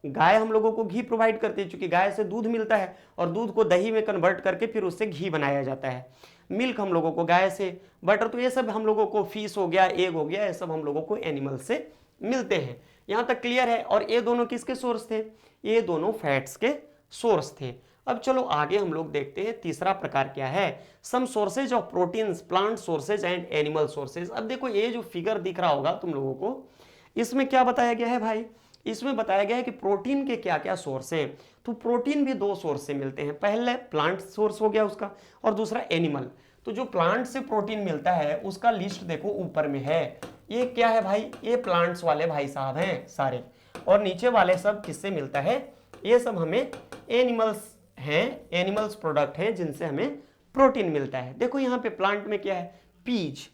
A: गाय हम लोगों को घी प्रोवाइड करती है, चूंकि गाय से दूध मिलता है और दूध को दही में कन्वर्ट करके फिर उससे घी बनाया जाता है। मिल्क हम लोगों को गाय से, बटर, तो ये सब हम लोगों को, फिश हो गया, एग हो गया, ये सब हम लोगों को एनिमल से मिलते हैं। यहां तक क्लियर है? और ये दोनों किसके सोर्स थे? ये दोनों फैट्स के सोर्स थे। अब चलो आगे हम लोग देखते हैं तीसरा प्रकार क्या है। Some sources of proteins, plant sources and animal sources. अब देखो ये जो फिगर दिख रहा होगा तुम लोगों को, इसमें क्या बताया गया है भाई? इसमें बताया गया है कि प्रोटीन के क्या क्या सोर्स हैं। तो प्रोटीन भी दो सोर्स से मिलते हैं, पहले प्लांट सोर्स हो गया उसका और दूसरा एनिमल। तो जो प्लांट से प्रोटीन मिलता है उसका लिस्ट देखो ऊपर में है। ये क्या है भाई? ये प्लांट्स वाले भाई साहब हैं सारे, और नीचे वाले सब किससे मिलता है? ये सब हमें एनिमल्स हैं, एनिमल्स प्रोडक्ट हैं जिनसे हमें प्रोटीन मिलता है। देखो यहाँ पे प्लांट में क्या है? पीज।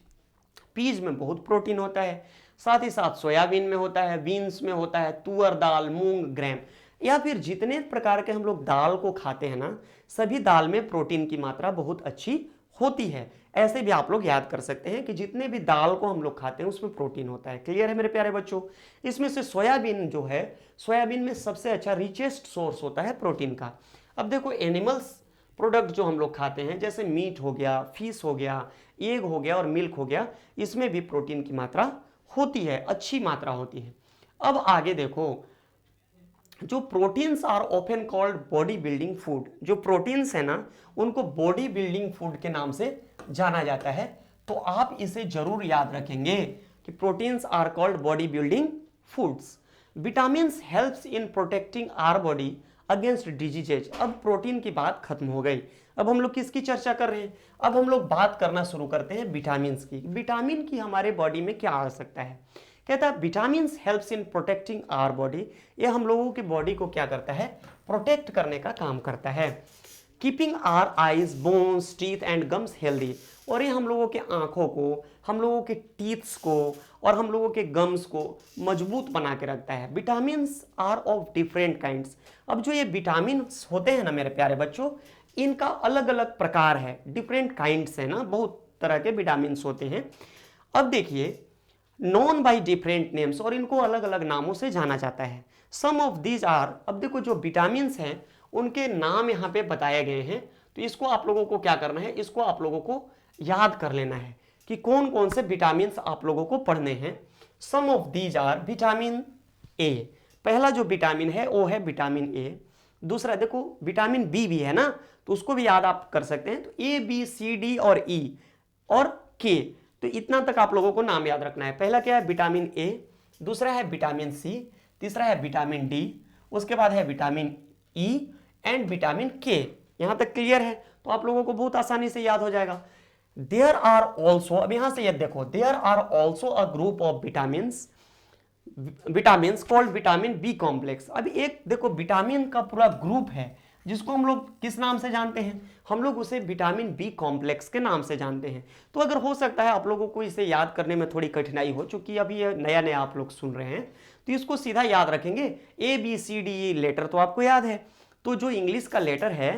A: पीज में बहुत प्रोटीन होता है, साथ ही साथ सोयाबीन में होता है, बीन्स में होता है, तुअर दाल, मूंग, ग्रेम, या फिर जितने प्रकार के हम लोग दाल को खाते हैं ना, सभी दाल में प्रोटीन की मात्रा बहुत अच्छी होती है। ऐसे भी आप लोग याद कर सकते हैं कि जितने भी दाल को हम लोग खाते हैं उसमें प्रोटीन होता है। क्लियर है मेरे प्यारे बच्चों? इसमें से सोयाबीन जो है, सोयाबीन में सबसे अच्छा रिचेस्ट सोर्स होता है प्रोटीन का। अब देखो एनिमल्स प्रोडक्ट जो हम लोग खाते हैं जैसे मीट हो गया, फिश हो गया, एग हो गया और मिल्क हो गया, इसमें भी प्रोटीन की मात्रा होती है, अच्छी मात्रा होती है। अब आगे देखो, जो proteins are often called body building food. जो प्रोटीन्स है ना उनको बॉडी बिल्डिंग फूड के नाम से जाना जाता है। तो आप इसे जरूर याद रखेंगे कि proteins are called body building foods. Vitamins helps in protecting our body against diseases. अब प्रोटीन की बात खत्म हो गई, अब हम लोग किसकी चर्चा कर रहे हैं? अब हम लोग बात करना शुरू करते हैं विटामिन की। विटामिन की हमारे बॉडी में क्या आवश्यकता है? कहता है vitamin helps in protecting our body. ये हम लोगों की बॉडी को क्या करता है? प्रोटेक्ट करने का काम करता है। Keeping our eyes, bones, teeth and gums healthy. और ये हम लोगों के आंखों को, हम लोगों के टीथ्स को और हम लोगों के गम्स को मजबूत बना के रखता है। Vitamin are of different kinds. अब जो ये विटामिन होते हैं ना मेरे प्यारे बच्चों, इनका अलग अलग प्रकार है, डिफरेंट काइंड्स है ना, बहुत तरह के विटामिन होते हैं। अब देखिए, नोन बाई डिफरेंट नेम्स, और इनको अलग अलग नामों से जाना जाता है। सम ऑफ दीज आर, अब देखो जो विटामिन हैं उनके नाम यहाँ पे बताए गए हैं, तो इसको आप लोगों को क्या करना है? इसको आप लोगों को याद कर लेना है कि कौन कौन से विटामिन आप लोगों को पढ़ने हैं। Some of these are vitamin A, पहला जो विटामिन है वो है विटामिन ए। दूसरा देखो विटामिन बी भी है ना, तो उसको भी याद आप कर सकते हैं। तो ए, बी, सी, डी और ई और के, तो इतना तक आप लोगों को नाम याद रखना है। पहला क्या है? विटामिन ए, दूसरा है विटामिन सी, तीसरा है विटामिन डी, उसके बाद है विटामिन ई एंड विटामिन के। यहां तक क्लियर है? तो आप लोगों को बहुत आसानी से याद हो जाएगा। देयर आर ऑल्सो, अब यहां से ये देखो, there are also a group of vitamin called vitamin B complex. अब एक देखो विटामिन का पूरा ग्रुप है जिसको हम लोग किस नाम से जानते हैं? हम लोग उसे विटामिन बी कॉम्प्लेक्स के नाम से जानते हैं। तो अगर हो सकता है आप लोगों को इसे याद करने में थोड़ी कठिनाई हो, चूंकि अभी ये नया नया आप लोग सुन रहे हैं, तो इसको सीधा याद रखेंगे। ए, बी, सी, डी, ई लेटर तो आपको याद है, तो जो इंग्लिश का लेटर है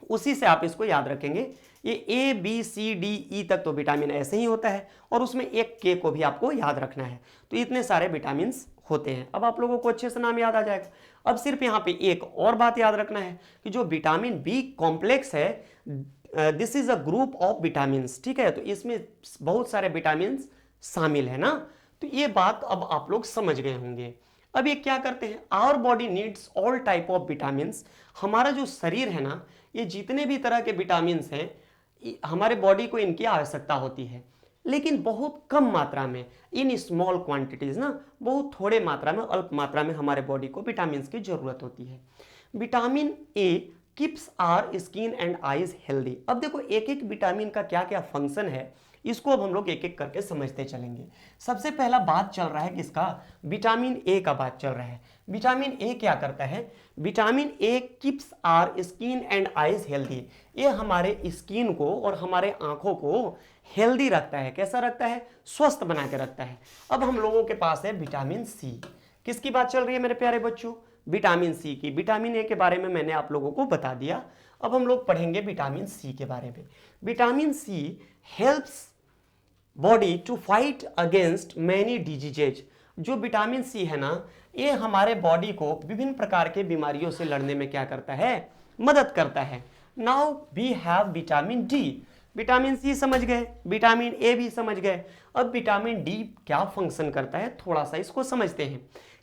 A: उसी से आप इसको याद रखेंगे। ये ए, बी, सी, डी, ई तक तो विटामिन ऐसे ही होता है, और उसमें एक के को भी आपको याद रखना है। तो इतने सारे विटामिन होते हैं। अब आप लोगों को अच्छे से नाम याद आ जाएगा। अब सिर्फ यहाँ पे एक और बात याद रखना है कि जो विटामिन बी कॉम्प्लेक्स है, this is a group of vitamin, ठीक है? तो इसमें बहुत सारे विटामिन शामिल है ना, तो ये बात अब आप लोग समझ गए होंगे। अब ये क्या करते हैं? Our body needs all type of vitamin. हमारा जो शरीर है ना, ये जितने भी तरह के विटामिन हैं, हमारे बॉडी को इनकी आवश्यकता होती है, लेकिन बहुत कम मात्रा में, इन स्मॉल क्वांटिटीज ना, बहुत थोड़े मात्रा में, अल्प मात्रा में हमारे बॉडी को विटामिन की जरूरत होती है। Vitamin A keeps our skin and eyes healthy. अब देखो एक एक विटामिन का क्या क्या फंक्शन है, इसको अब हम लोग एक एक करके समझते चलेंगे। सबसे पहला बात चल रहा है किसका? विटामिन ए का बात चल रहा है। विटामिन ए क्या करता है? Vitamin A keeps our skin and eyes healthy. ये हमारे स्किन को और हमारे आंखों को हेल्दी रखता है। कैसा रखता है? स्वस्थ बना के रखता है। अब हम लोगों के पास है विटामिन सी। किसकी बात चल रही है मेरे प्यारे बच्चों? विटामिन सी की। विटामिन ए के बारे में मैंने आप लोगों को बता दिया। अब हम लोग पढ़ेंगे विटामिन सी के बारे में। Vitamin C helps body to fight against many diseases. जो विटामिन सी है ना, ये हमारे बॉडी को विभिन्न प्रकार के बीमारियों से लड़ने में क्या करता है? मदद करता है। Now we have vitamin D. Vitamin C समझ गए, विटामिन ए भी समझ गए। अब विटामिन डी क्या फंक्शन करता है, थोड़ा सा इसको समझते हैं।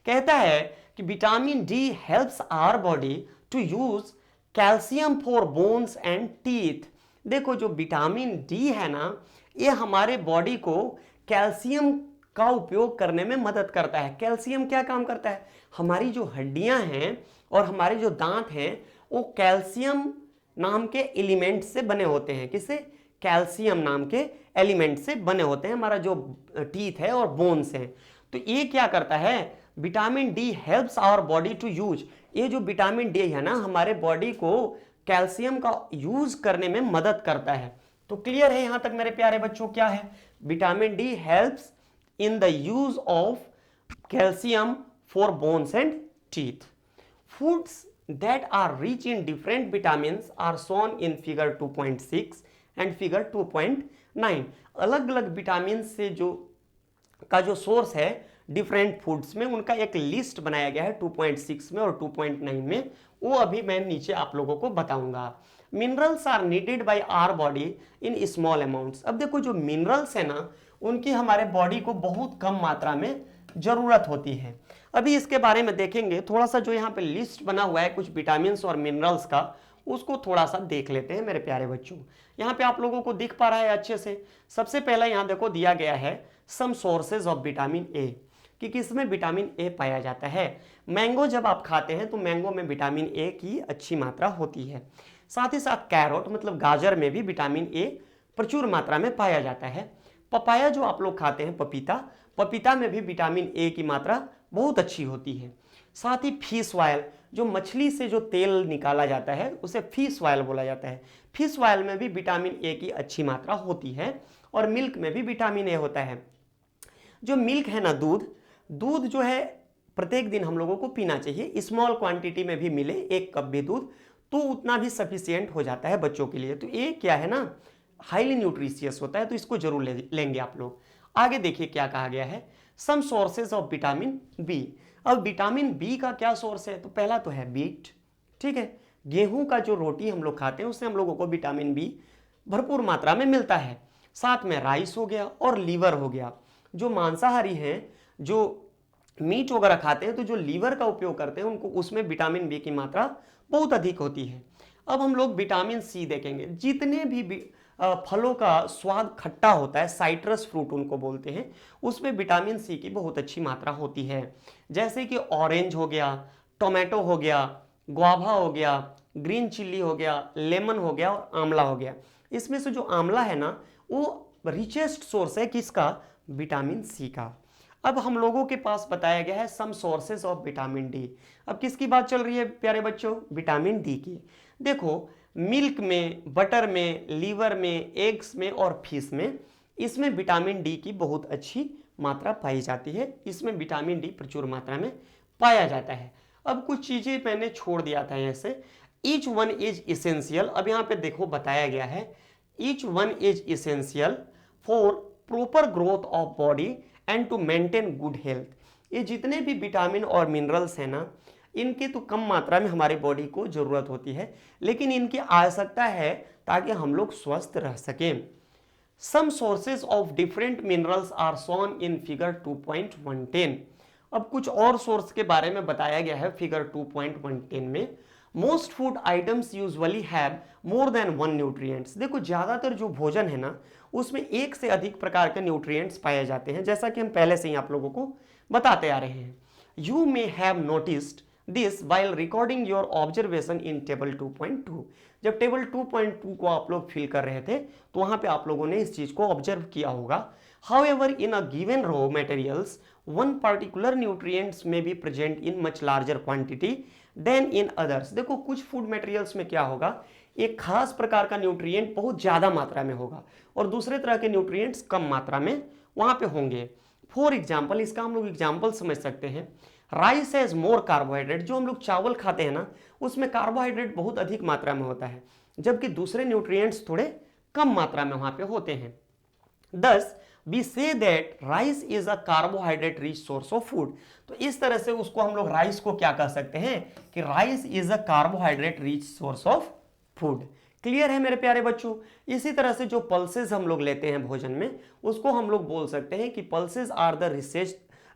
A: कहता है कि vitamin D helps our body to use calcium for bones and teeth. देखो जो विटामिन डी है ना, ये हमारे बॉडी को कैल्शियम का उपयोग करने में मदद करता है। कैल्शियम क्या काम करता है? हमारी जो हड्डियां हैं और हमारे जो दांत हैं वो कैल्शियम नाम के एलिमेंट से बने होते हैं। किससे? कैल्शियम नाम के एलिमेंट से बने होते हैं हमारा जो टीथ है और बोन्स हैं। तो ये क्या करता है? Vitamin D helps our body to use. ये जो विटामिन डी है ना, हमारे बॉडी को कैल्शियम का यूज करने में मदद करता है। तो क्लियर है यहां तक मेरे प्यारे बच्चों? क्या है? Vitamin D helps in the use of calcium for bones and teeth. Foods that are rich in different vitamins are shown in figure 2.6 and figure 2.9. अलग अलग विटामिन से जो सोर्स है डिफरेंट फूड्स में, उनका एक लिस्ट बनाया गया है 2.6 में और 2.9 में। वो अभी मैं नीचे आप लोगों को बताऊंगा। Minerals are needed by our body in small amounts. अब देखो जो मिनरल्स है ना, उनकी हमारे बॉडी को बहुत कम मात्रा में जरूरत होती है। अभी इसके बारे में देखेंगे। थोड़ा सा जो यहाँ पे लिस्ट बना हुआ है कुछ विटामिन और मिनरल्स का, उसको थोड़ा सा देख लेते हैं मेरे प्यारे बच्चों। यहाँ पे आप लोगों को दिख पा रहा है अच्छे से? सबसे पहला यहाँ देखो दिया गया है some sources of vitamin A, कि किसमें विटामिन ए पाया जाता है। मैंगो जब आप खाते हैं तो मैंगो में विटामिन ए की अच्छी मात्रा होती है। साथ ही साथ कैरोट मतलब गाजर में भी विटामिन ए प्रचुर मात्रा में पाया जाता है। पपाया जो आप लोग खाते हैं पपीता, पपीता में भी विटामिन ए की मात्रा बहुत अच्छी होती है। साथ ही फिश ऑयल, जो मछली से जो तेल निकाला जाता है उसे फिश ऑयल बोला जाता है। फिश ऑयल में भी विटामिन ए की अच्छी मात्रा होती है। और मिल्क में भी विटामिन ए होता है। जो मिल्क है ना, दूध, दूध जो है प्रत्येक दिन हम लोगों को पीना चाहिए। स्मॉल क्वांटिटी में भी मिले 1 कप भी दूध तो उतना भी सफिशियंट हो जाता है बच्चों के लिए। तो ये क्या है ना, हाईली न्यूट्रिशियस होता है, तो इसको जरूर लेंगे आप लोग। आगे देखिए क्या कहा गया है, some sources of vitamin B. अब विटामिन बी का क्या सोर्स है, तो पहला तो है बीट, ठीक है, गेहूं का जो रोटी हम लोग खाते हैं उससे हम लोगों को विटामिन बी भरपूर मात्रा में मिलता है। साथ में राइस हो गया और लीवर हो गया। जो मांसाहारी हैं, जो मीट वगैरह खाते हैं, तो जो लीवर का उपयोग करते हैं उनको, उसमें विटामिन बी की मात्रा बहुत अधिक होती है। अब हम लोग विटामिन सी देखेंगे। जितने भी फलों का स्वाद खट्टा होता है, साइट्रस फ्रूट उनको बोलते हैं, उसमें विटामिन सी की बहुत अच्छी मात्रा होती है। जैसे कि ऑरेंज हो गया, टोमेटो हो गया, गुआवा हो गया, ग्रीन चिल्ली हो गया, लेमन हो गया और आंवला हो गया। इसमें से जो आंवला है ना, वो रिचेस्ट सोर्स है किसका, विटामिन सी का। अब हम लोगों के पास बताया गया है some sources of vitamin D. अब किसकी बात चल रही है प्यारे बच्चों, विटामिन डी की। देखो मिल्क में, बटर में, लीवर में, एग्स में और फिश में, इसमें विटामिन डी की बहुत अच्छी मात्रा पाई जाती है। इसमें विटामिन डी प्रचुर मात्रा में पाया जाता है। अब कुछ चीजें मैंने छोड़ दिया था ऐसे, ईच वन इज इसेंशियल। अब यहाँ पे देखो बताया गया है, each one is essential for proper growth of body and to maintain good health. ये जितने भी विटामिन और मिनरल्स हैं ना, इनकी तो कम मात्रा में हमारी बॉडी को जरूरत होती है, लेकिन इनकी आवश्यकता है ताकि हम लोग स्वस्थ रह सकें। Some sources of different minerals are shown in figure 2.110। अब कुछ और सोर्स के बारे में बताया गया है फिगर 2.110 में। Most food items usually have more than one nutrients. देखो ज्यादातर जो भोजन है ना, उसमें एक से अधिक प्रकार के न्यूट्रिएंट्स पाए जाते हैं, जैसा कि हम पहले से ही आप लोगों को बताते आ रहे हैं। You may have noticed this while recording your observation in table 2.2। जब टेबल 2.2 को आप लोग फिल कर रहे थे तो वहां पे आप लोगों ने इस चीज को ऑब्जर्व किया होगा। However, in a given raw materials, one particular nutrients may be present in much larger quantity than in others। देखो कुछ फूड मटेरियल्स में क्या होगा, एक खास प्रकार का न्यूट्रिएंट बहुत ज्यादा मात्रा में होगा और दूसरे तरह के न्यूट्रिएंट्स कम मात्रा में वहां पे होंगे। फॉर एग्जाम्पल, इसका हम लोग एग्जाम्पल समझ सकते हैं, राइस हैज मोर कार्बोहाइड्रेट। जो हम लोग चावल खाते हैं ना, उसमें कार्बोहाइड्रेट बहुत अधिक मात्रा में होता है, जबकि दूसरे न्यूट्रिएंट्स थोड़े कम मात्रा में वहां पे होते हैं। दस we say that rice is a carbohydrate rich source of food। तो इस तरह से उसको हम लोग राइस को क्या कह सकते हैं कि rice is a carbohydrate rich source of food. Clear है मेरे प्यारे बच्चों। इसी तरह से जो पल्सेस हम लोग लेते हैं भोजन में, उसको हम लोग बोल सकते हैं कि pulses are the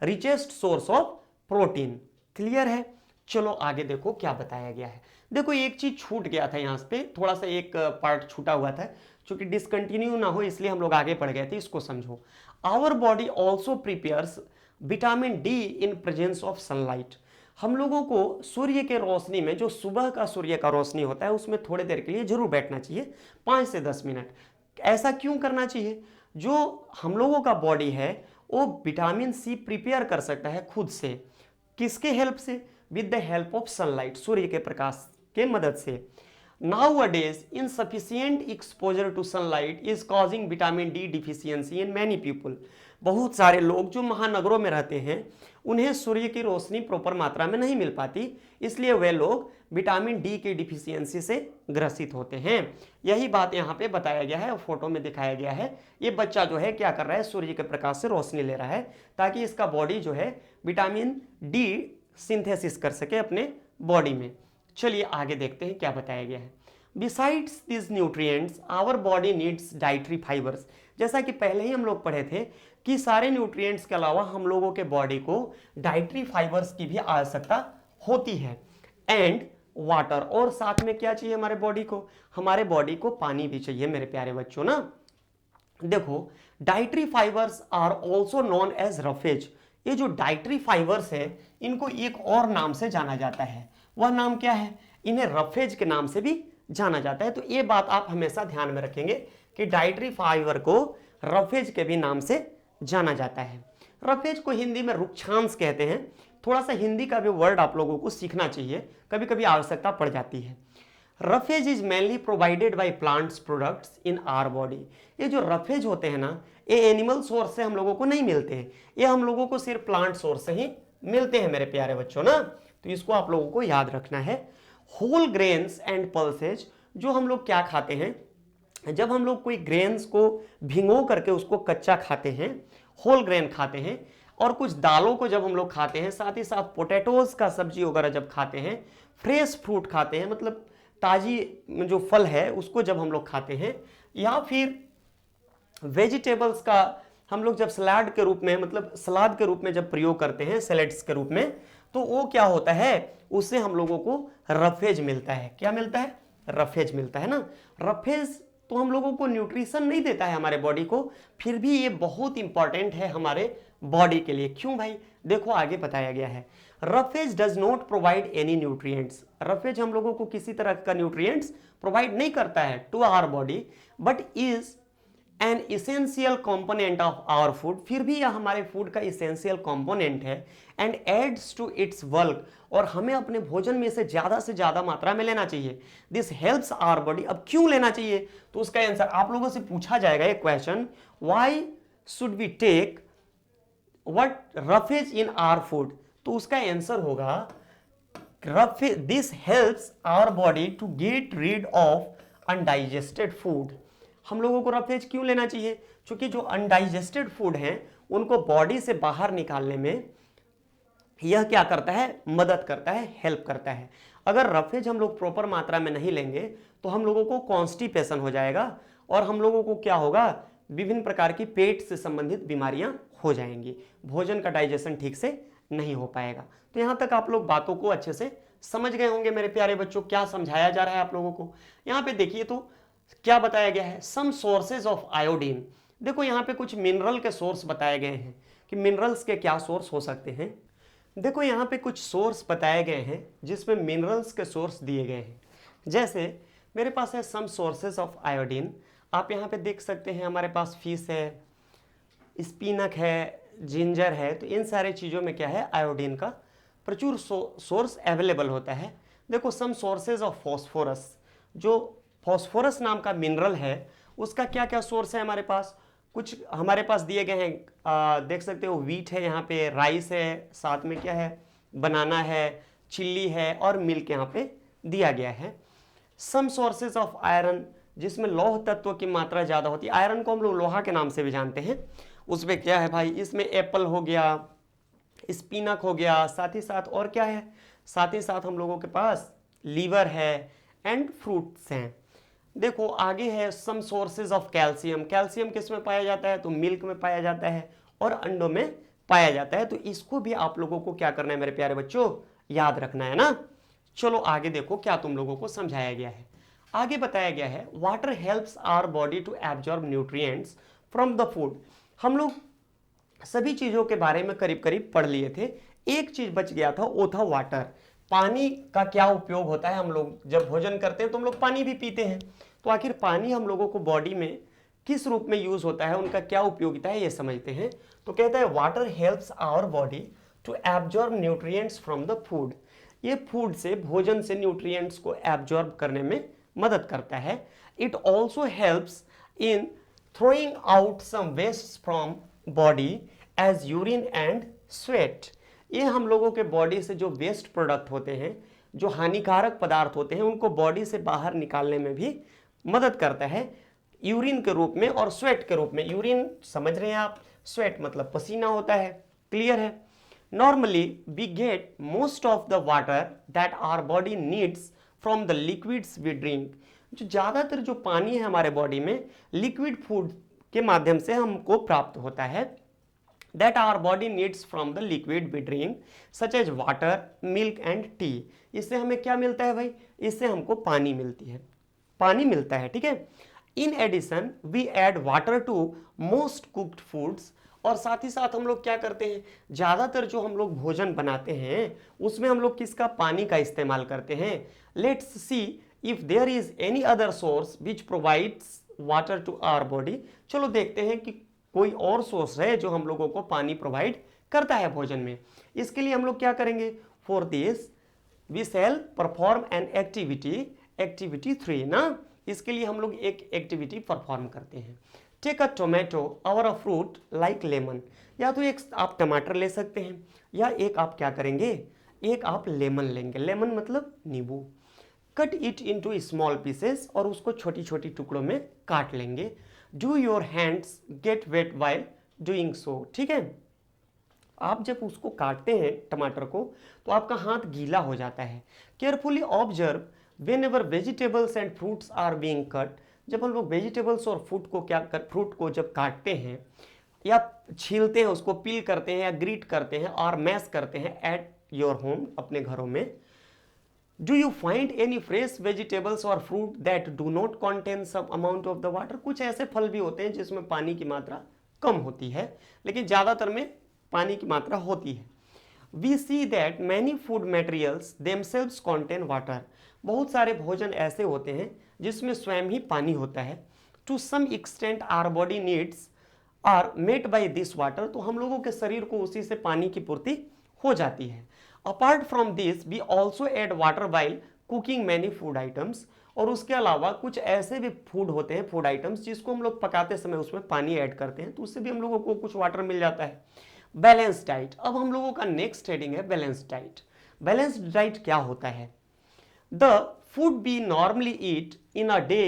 A: richest source of protein. Clear है। चलो आगे देखो क्या बताया गया है। देखो एक चीज छूट गया था यहाँ पे, थोड़ा सा एक पार्ट छूटा हुआ था, चूंकि डिसकंटिन्यू ना हो इसलिए हम लोग आगे बढ़ गए थे, इसको समझो। Our body also prepares vitamin D in presence of sunlight. हम लोगों को सूर्य के रोशनी में, जो सुबह का सूर्य का रोशनी होता है, उसमें थोड़ी देर के लिए जरूर बैठना चाहिए, 5 से 10 मिनट। ऐसा क्यों करना चाहिए? जो हम लोगों का बॉडी है वो विटामिन सी प्रिपेयर कर सकता है खुद से। किसके हेल्प से? With the help of sunlight, सूर्य के प्रकाश के मदद से। Nowadays, insufficient exposure to sunlight is causing vitamin D deficiency in many people। बहुत सारे लोग जो महानगरों में रहते हैं, उन्हें सूर्य की रोशनी प्रॉपर मात्रा में नहीं मिल पाती, इसलिए वे लोग विटामिन डी की डिफिशियंसी से ग्रसित होते हैं। यही बात यहाँ पे बताया गया है, फोटो में दिखाया गया है। ये बच्चा जो है क्या कर रहा है, सूर्य के प्रकाश से रोशनी ले रहा है ताकि इसका बॉडी जो है विटामिन डी सिंथेसिस कर सके अपने बॉडी में। चलिए आगे देखते हैं क्या बताया गया है। Besides this nutrients our body needs dietary fibres. जैसा कि पहले ही हम लोग पढ़े थे कि सारे न्यूट्रिएंट्स के अलावा हम लोगों के बॉडी को डाइटरी फाइबर्स की भी आवश्यकता होती है। एंड वाटर, और साथ में क्या चाहिए हमारे बॉडी को? हमारे बॉडी को पानी भी चाहिए मेरे प्यारे बच्चों ना। देखो dietary fibres are also known as roughage. ये जो डाइटरी फाइबर्स है, इनको एक और नाम से जाना जाता है। वह नाम क्या है? इन्हें रफेज के नाम से भी जाना जाता है। तो ये बात आप हमेशा ध्यान में रखेंगे कि डाइटरी फाइबर को रफेज के भी नाम से जाना जाता है। रफेज को हिंदी में रुक्षांश कहते हैं। थोड़ा सा हिंदी का भी वर्ड आप लोगों को सीखना चाहिए, कभी कभी आवश्यकता पड़ जाती है। Roughage is mainly provided by plants products in our body. ये जो रफेज होते हैं ना, ये एनिमल सोर्स से हम लोगों को नहीं मिलते हैं, ये हम लोगों को सिर्फ प्लांट सोर्स से ही मिलते हैं मेरे प्यारे बच्चों ना। तो इसको आप लोगों को याद रखना है। होल ग्रेन्स एंड पल्सेज, जो हम लोग क्या खाते हैं, जब हम लोग कोई ग्रेन्स को भिगो करके उसको कच्चा खाते हैं, होल ग्रेन खाते हैं, और कुछ दालों को जब हम लोग खाते हैं, साथ ही साथ पोटैटोज का सब्जी वगैरह जब खाते हैं, फ्रेश फ्रूट खाते हैं, मतलब ताजी जो फल है उसको जब हम लोग खाते हैं, या फिर वेजिटेबल्स का हम लोग जब सलाद के रूप में, मतलब सलाद के रूप में जब प्रयोग करते हैं, सैलेड्स के रूप में, तो वो क्या होता है, उससे हम लोगों को रफेज मिलता है। क्या मिलता है? रफेज मिलता है ना। रफेज तो हम लोगों को न्यूट्रिशन नहीं देता है हमारे बॉडी को, फिर भी ये बहुत इंपॉर्टेंट है हमारे बॉडी के लिए। क्यों भाई? देखो आगे बताया गया है, roughage does not provide any nutrients. Roughage हम लोगों को किसी तरह का न्यूट्रिएंट्स प्रोवाइड नहीं करता है to our body, but is an essential component of our food. फिर भी यह हमारे फूड का इसेंशियल कंपोनेंट है, and aids to its bulk, और हमें अपने भोजन में से ज्यादा मात्रा में लेना चाहिए। This helps our body. अब क्यों लेना चाहिए? तो उसका आंसर आप लोगों से पूछा जाएगा एक question, why should we take what roughage in our food? तो उसका आंसर होगा this helps our body to get rid of undigested food. हम लोगों को रफेज क्यों लेना चाहिए? क्योंकि जो अनडाइजेस्टेड फूड हैं उनको बॉडी से बाहर निकालने में यह क्या करता है? मदद करता है, हेल्प करता है। अगर रफेज हम लोग प्रॉपर मात्रा में नहीं लेंगे तो हम लोगों को कॉन्स्टिपेशन हो जाएगा, और हम लोगों को क्या होगा? विभिन्न प्रकार की पेट से संबंधित बीमारियां हो जाएंगी, भोजन का डाइजेशन ठीक से नहीं हो पाएगा। तो यहां तक आप लोग बातों को अच्छे से समझ गए होंगे मेरे प्यारे बच्चों, क्या समझाया जा रहा है आप लोगों को। यहाँ पे देखिए तो क्या बताया गया है, सम सोर्सेज ऑफ आयोडीन। देखो यहाँ पे कुछ मिनरल के सोर्स बताए गए हैं कि मिनरल्स के क्या सोर्स हो सकते हैं। देखो यहाँ पे कुछ सोर्स बताए गए हैं जिसमें मिनरल्स के सोर्स दिए गए हैं। जैसे मेरे पास है सम सोर्सेज ऑफ आयोडीन, आप यहाँ पे देख सकते हैं हमारे पास फिश है, स्पिनक है, जिंजर है। तो इन सारे चीज़ों में क्या है? आयोडीन का प्रचुर सोर्स अवेलेबल होता है। देखो सम सोर्सेज ऑफ फॉस्फोरस, जो फॉस्फोरस नाम का मिनरल है उसका क्या क्या सोर्स है हमारे पास? कुछ हमारे पास दिए गए हैं, देख सकते हो व्हीट है, यहाँ पे राइस है, साथ में क्या है? बनाना है, चिल्ली है, और मिल्क यहाँ पे दिया गया है। सम सोर्सेज ऑफ आयरन, जिसमें लौह तत्व की मात्रा ज़्यादा होती है। आयरन को हम लोग लोहा के नाम से भी जानते हैं। उसमें क्या है भाई? इसमें एप्पल हो गया, स्पिनक हो गया, साथ ही साथ और क्या है? साथ ही साथ हम लोगों के पास लीवर है एंड फ्रूट्स हैं। देखो आगे है some sources of calcium. Calcium किस में पाया जाता है? तो मिल्क में पाया जाता है और अंडों में पाया जाता है। तो इसको भी आप लोगों को क्या करना है मेरे प्यारे बच्चों? याद रखना है ना। चलो आगे देखो क्या तुम लोगों को समझाया गया है। आगे बताया गया है water helps our body to absorb nutrients from the food. हम लोग सभी चीज़ों के बारे में करीब करीब पढ़ लिए थे, एक चीज़ बच गया था, वो था वाटर। पानी का क्या उपयोग होता है? हम लोग जब भोजन करते हैं तो हम लोग पानी भी पीते हैं। तो आखिर पानी हम लोगों को बॉडी में किस रूप में यूज होता है, उनका क्या उपयोगिता है, ये समझते हैं। तो कहता है water helps our body to absorb nutrients from the food. ये फूड से, भोजन से न्यूट्रिएंट्स को एब्जॉर्ब करने में मदद करता है। It also helps in throwing out some wastes from body as urine and sweat। ये हम लोगों के बॉडी से जो वेस्ट प्रोडक्ट होते हैं, जो हानिकारक पदार्थ होते हैं, उनको बॉडी से बाहर निकालने में भी मदद करता है, यूरिन के रूप में और स्वेट के रूप में। यूरिन समझ रहे हैं आप, स्वेट मतलब पसीना होता है, क्लियर है। Normally we get most of the water that our body needs from the liquids we drink. जो ज़्यादातर जो पानी है हमारे बॉडी में लिक्विड फूड के माध्यम से हमको प्राप्त होता है। That our body needs from the liquid we drink such as water, milk and tea. इससे हमें क्या मिलता है भाई? इससे हमको पानी मिलती है, पानी मिलता है, ठीक है। In addition we add water to most cooked foods. और साथ ही साथ हम लोग क्या करते हैं? ज़्यादातर जो हम लोग भोजन बनाते हैं उसमें हम लोग किसका? पानी का इस्तेमाल करते हैं। Let's see if there is any other source which provides water to our body. चलो देखते हैं कि कोई और सोर्स है जो हम लोगों को पानी प्रोवाइड करता है भोजन में। इसके लिए हम लोग क्या करेंगे, for this we shall perform an activity, activity 3 ना, इसके लिए हम लोग एक एक्टिविटी परफॉर्म करते हैं। टेक अ टोमेटो और अ फ्रूट लाइक लेमन, या तो एक आप टमाटर ले सकते हैं या एक आप क्या करेंगे, एक आप लेमन लेंगे, लेमन मतलब नींबू। Cut it into small pieces, और उसको छोटी छोटी टुकड़ों में काट लेंगे। Do your hands get wet while doing so, ठीक है। आप जब उसको काटते हैं टमाटर को तो आपका हाथ गीला हो जाता है। Carefully observe whenever vegetables and fruits are being cut, जब हम लोग वेजिटेबल्स और फ्रूट को जब काटते हैं या छीलते हैं, उसको पील करते हैं या ग्रीट करते हैं और मैश करते हैं एट योर होम, अपने घरों में। Do you find any fresh vegetables or fruit that do not contain some amount of the water, कुछ ऐसे फल भी होते हैं जिसमें पानी की मात्रा कम होती है, लेकिन ज़्यादातर में पानी की मात्रा होती है। We see that many food materials themselves contain water, बहुत सारे भोजन ऐसे होते हैं जिसमें स्वयं ही पानी होता है। To some extent our body needs are met by this water, तो हम लोगों के शरीर को उसी से पानी की पूर्ति हो जाती है। Apart from this we also add water while cooking many food items, और उसके अलावा कुछ ऐसे भी फूड होते हैं, फूड आइटम्स, जिसको हम लोग पकाते समय उसमें पानी ऐड करते हैं, तो उससे भी हम लोगों को कुछ वाटर मिल जाता है। बैलेंस डाइट, अब हम लोगों का नेक्स्ट हेडिंग है बैलेंस डाइट। बैलेंस डाइट क्या होता है? The food we normally eat in a day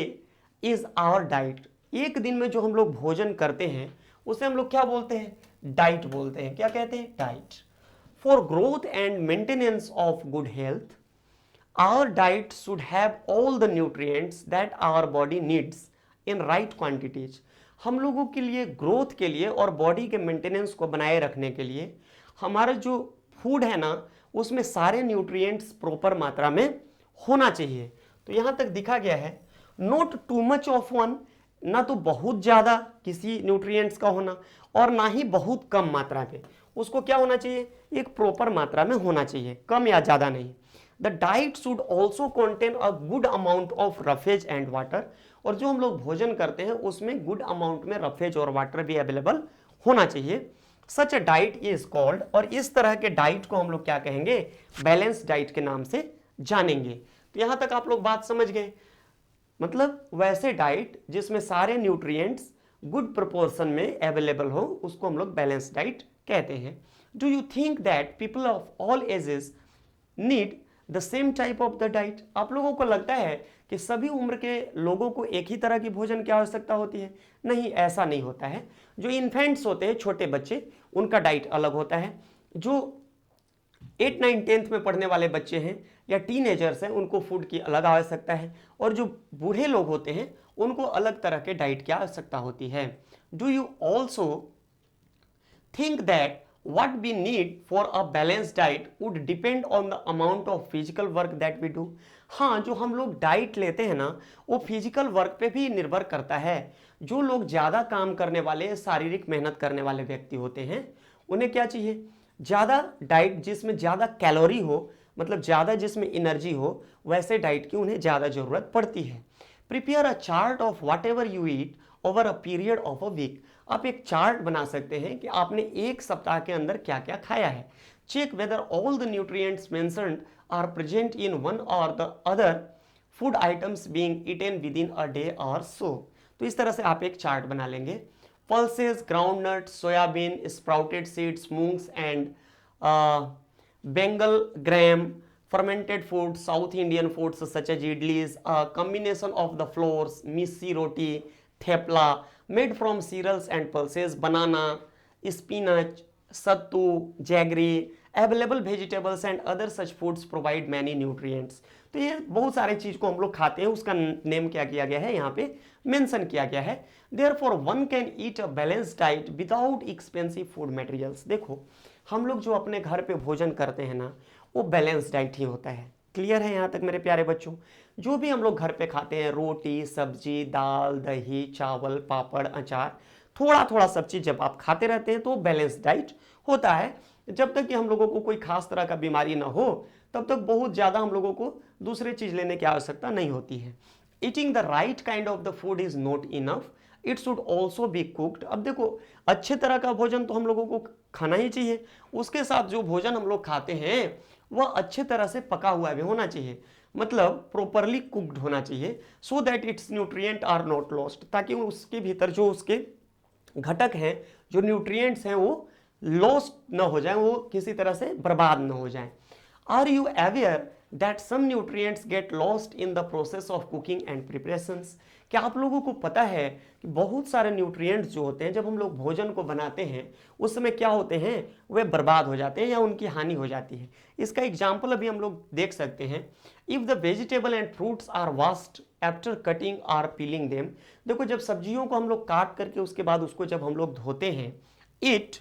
A: is our diet, एक दिन में जो हम लोग भोजन करते हैं उसे हम लोग क्या बोलते हैं, डाइट बोलते हैं। क्या कहते हैं, diet. For growth and maintenance of good health our diet should have all the nutrients that our body needs in right quantities, हम लोगों के लिए ग्रोथ के लिए और बॉडी के मेंटेनेंस को बनाए रखने के लिए हमारा जो फूड है ना उसमें सारे न्यूट्रिएंट्स प्रॉपर मात्रा में होना चाहिए। तो यहाँ तक दिखा गया है not to much of one, ना तो बहुत ज़्यादा किसी न्यूट्रिएंट्स का होना और ना ही बहुत कम मात्रा में, उसको क्या होना चाहिए, एक प्रॉपर मात्रा में होना चाहिए, कम या ज़्यादा नहीं। The diet should also contain a good amount of roughage and water, और जो हम लोग भोजन करते हैं उसमें गुड अमाउंट में रफेज और वाटर भी अवेलेबल होना चाहिए। सच अ डाइट इज कॉल्ड, और इस तरह के डाइट को हम लोग क्या कहेंगे, बैलेंस डाइट के नाम से जानेंगे। तो यहां तक आप लोग बात समझ गए, मतलब वैसे डाइट जिसमें सारे न्यूट्रिएंट्स गुड प्रोपोर्शन में अवेलेबल हो उसको हम लोग बैलेंस डाइट कहते हैं। Do you think that people of all ages need the same type of the diet, आप लोगों को लगता है कि सभी उम्र के लोगों को एक ही तरह की भोजन की आवश्यकता होती है? नहीं, ऐसा नहीं होता है। जो इन्फेंट्स होते हैं, छोटे बच्चे, उनका डाइट अलग होता है। जो 8, 9, 10th में पढ़ने वाले बच्चे हैं या टीनेजर्स हैं उनको फूड की अलग आवश्यकता है, और जो बूढ़े लोग होते हैं उनको अलग तरह के डाइट की आवश्यकता होती है। Do you also think that what we need for a balanced diet would depend on the amount of physical work that we do, हाँ, जो हम लोग डाइट लेते हैं ना वो फिजिकल वर्क पे भी निर्भर करता है। जो लोग ज़्यादा काम करने वाले, शारीरिक मेहनत करने वाले व्यक्ति होते हैं उन्हें क्या चाहिए, ज़्यादा डाइट जिसमें ज़्यादा कैलोरी हो, मतलब ज़्यादा जिसमें एनर्जी हो, वैसे डाइट की उन्हें ज़्यादा ज़रूरत पड़ती है। Prepare a chart of whatever you eat over a period of a week, आप एक चार्ट बना सकते हैं कि आपने एक सप्ताह के अंदर क्या क्या खाया है। Check whether all the nutrients mentioned are present in one or the other food items being eaten within a day or so. तो इस तरह से आप एक चार्ट बना लेंगे। Pulses, groundnut, soyabean, sprouted seeds, moongs and Bengal gram, fermented foods, South Indian foods such as idlis, a combination of the flours, missi roti, thepla, made from cereals and pulses, banana, spinach, sattu, jaggery, available vegetables and other such foods provide many nutrients। तो ये बहुत सारे चीज को हम लोग खाते हैं, उसका नेम क्या किया गया है, यहाँ पे मेंशन किया गया है। Therefore one can eat a balanced diet without expensive food materials। देखो हम लोग जो अपने घर पे भोजन करते हैं ना वो बैलेंस डाइट ही होता है। क्लियर है यहाँ तक मेरे प्यारे बच्चों? जो भी हम लोग घर पे खाते हैं, रोटी, सब्जी, दाल, दही, चावल, पापड़, अचार, थोड़ा थोड़ा सब चीज़ जब आप खाते रहते हैं तो बैलेंस डाइट होता है। जब तक कि हम लोगों को कोई खास तरह का बीमारी ना हो तब तक बहुत ज़्यादा हम लोगों को दूसरी चीज लेने की आवश्यकता नहीं होती है। Eating the right kind of the food is not enough, it should also be cooked. अब देखो, अच्छे तरह का भोजन तो हम लोगों को खाना ही चाहिए, उसके साथ जो भोजन हम लोग खाते हैं वह अच्छे तरह से पका हुआ भी होना चाहिए, मतलब प्रॉपरली कुक्ड होना चाहिए, so that its nutrient are not lost, ताकि उसके भीतर जो उसके घटक हैं, जो न्यूट्रिएंट्स हैं, वो लॉस्ट न हो जाए, वो किसी तरह से बर्बाद न हो जाए। Are you aware that some nutrients get lost in the process of cooking and preparations? क्या आप लोगों को पता है कि बहुत सारे न्यूट्रिएंट्स जो होते हैं जब हम लोग भोजन को बनाते हैं उस समय क्या होते हैं, वे बर्बाद हो जाते हैं या उनकी हानि हो जाती है। इसका एग्जाम्पल अभी हम लोग देख सकते हैं। If the vegetable and fruits are washed after cutting or peeling them, देखो जब सब्जियों को हम लोग काट करके उसके बाद उसको जब हम लोग धोते हैं, it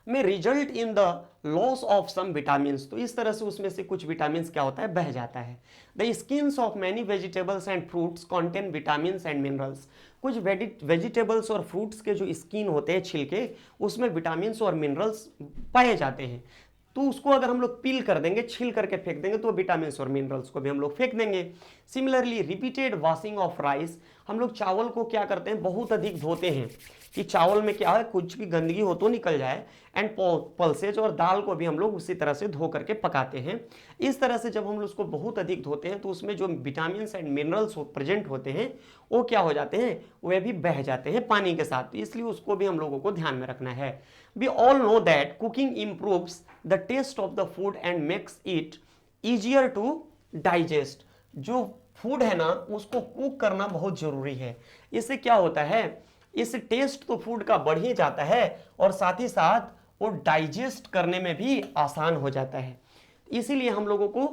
A: may result in the loss of some vitamin, तो इस तरह से उसमें से कुछ विटामिन क्या होता है, बह जाता है। The skins of many vegetables and fruits contain vitamin and minerals, कुछ वेजिटेबल्स और फ्रूट्स के जो स्किन होते हैं, छिलके, उसमें विटामिन और मिनरल्स पाए जाते हैं। तो उसको अगर हम लोग पील कर देंगे, छील करके फेंक देंगे, तो विटामिन और मिनरल्स को भी हम लोग फेंक देंगे। Similarly repeated washing of rice, हम लोग चावल को क्या करते हैं, बहुत अधिक धोते हैं कि चावल में क्या है, कुछ भी गंदगी हो तो निकल जाए, एंड पल्सेज, और दाल को भी हम लोग उसी तरह से धो करके पकाते हैं। इस तरह से जब हम लोग उसको बहुत अधिक धोते हैं तो उसमें जो विटामिन एंड मिनरल्स प्रेजेंट होते हैं वो क्या हो जाते हैं, वे भी बह जाते हैं पानी के साथ, इसलिए उसको भी हम लोगों को ध्यान में रखना है। We all know that cooking improves the taste of the food and makes it easier to digest. जो फूड है ना उसको कुक करना बहुत जरूरी है, इससे क्या होता है, इस टेस्ट तो फूड का बढ़ ही जाता है और साथ ही साथ वो डाइजेस्ट करने में भी आसान हो जाता है। इसीलिए हम लोगों को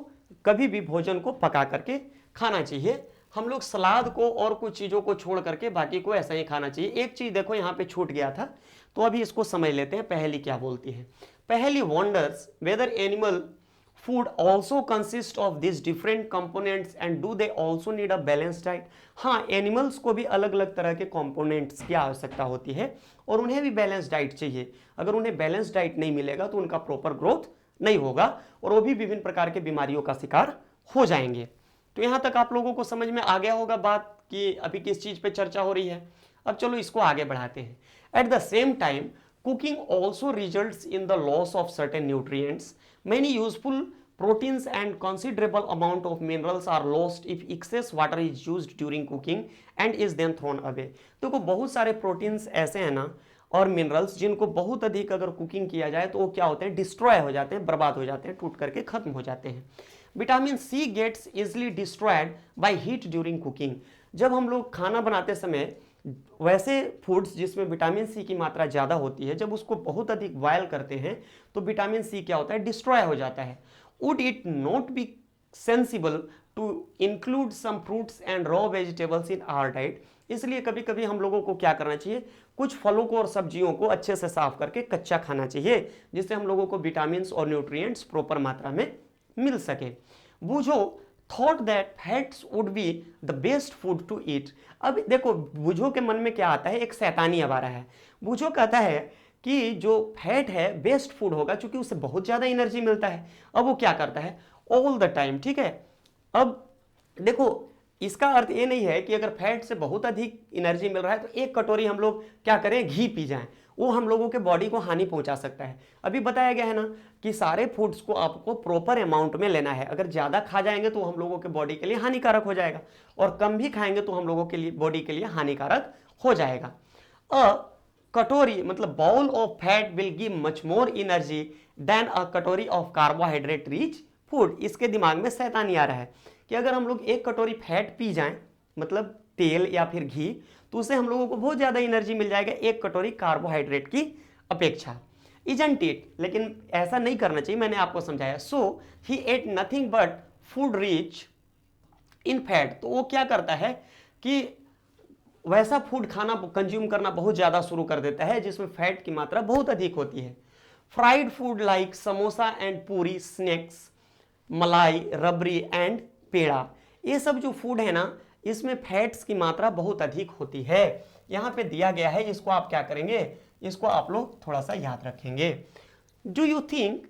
A: कभी भी भोजन को पका करके खाना चाहिए। हम लोग सलाद को और कुछ चीज़ों को छोड़ करके बाकी को ऐसा ही खाना चाहिए। एक चीज़ देखो यहाँ पे छूट गया था, तो अभी इसको समझ लेते हैं। पहेली क्या बोलती है? Paheli wonders whether animal food also consist of these different components and do they also need a balanced diet? हाँ, एनिमल्स को भी अलग अलग तरह के कंपोनेंट्स की आवश्यकता होती है और उन्हें भी बैलेंस डाइट चाहिए। अगर उन्हें बैलेंस डाइट नहीं मिलेगा तो उनका प्रॉपर ग्रोथ नहीं होगा और वो भी विभिन्न प्रकार के बीमारियों का शिकार हो जाएंगे। तो यहाँ तक आप लोगों को समझ में आ गया होगा बात कि अभी किस चीज़ पे चर्चा हो रही है। अब चलो इसको आगे बढ़ाते हैं। At the same time cooking also results in the loss of certain nutrients. Many useful proteins and considerable amount of minerals are lost if excess water is used during cooking and is then thrown away. तो बहुत सारे proteins ऐसे हैं ना और minerals जिनको बहुत अधिक अगर कुकिंग किया जाए तो वो क्या होते हैं, डिस्ट्रॉय हो जाते हैं, बर्बाद हो जाते हैं, टूट करके खत्म हो जाते हैं। Vitamin C gets easily destroyed by heat during cooking. जब हम लोग खाना बनाते समय वैसे फूड्स जिसमें विटामिन सी की मात्रा ज़्यादा होती है, जब उसको बहुत अधिक बॉयल करते हैं तो विटामिन सी क्या होता है, डिस्ट्रॉय हो जाता है। Would it not be sensible to include some fruits and raw vegetables in our diet? इसलिए कभी कभी हम लोगों को क्या करना चाहिए, कुछ फलों को और सब्जियों को अच्छे से साफ करके कच्चा खाना चाहिए, जिससे हम लोगों को विटामिन और न्यूट्रिएंट्स प्रॉपर मात्रा में मिल सके। Boojho thought that fats would be the best food to eat. अब देखो बूझो के मन में क्या आता है, एक शैतानी अब आ रहा है। बूझो कहता है कि जो फैट है बेस्ट फूड होगा क्योंकि उससे बहुत ज़्यादा एनर्जी मिलता है। अब वो क्या करता है, ऑल द टाइम, ठीक है। अब देखो इसका अर्थ ये नहीं है कि अगर फैट से बहुत अधिक एनर्जी मिल रहा है तो एक कटोरी हम लोग क्या करें, घी पी जाएं, वो हम लोगों के बॉडी को हानि पहुंचा सकता है। अभी बताया गया है ना कि सारे फूड्स को आपको प्रॉपर अमाउंट में लेना है। अगर ज़्यादा खा जाएंगे तो हम लोगों के बॉडी के लिए हानिकारक हो जाएगा और कम भी खाएंगे तो हम लोगों के लिए बॉडी के लिए हानिकारक हो जाएगा। अ कटोरी मतलब bowl of fat will give much more energy than a katori of carbohydrate rich food. इसके दिमाग में शैतानी आ रहा है कि अगर हम लोग एक कटोरी फैट पी जाएं, मतलब तेल या फिर घी, तो उससे हम लोगों को बहुत ज़्यादा एनर्जी मिल जाएगा एक कटोरी कार्बोहाइड्रेट की अपेक्षा। Isn't it? लेकिन ऐसा नहीं करना चाहिए, मैंने आपको समझाया। So he ate nothing but food rich in fat. तो वो क्या करता है कि वैसा फूड खाना कंज्यूम करना बहुत ज़्यादा शुरू कर देता है जिसमें फैट की मात्रा बहुत अधिक होती है। Fried food like samosa and पूरी, स्नैक्स, मलाई, रबड़ी एंड पेड़ा, ये सब जो फूड है ना इसमें फैट्स की मात्रा बहुत अधिक होती है। यहाँ पे दिया गया है, इसको आप क्या करेंगे, इसको आप लोग थोड़ा सा याद रखेंगे। Do you think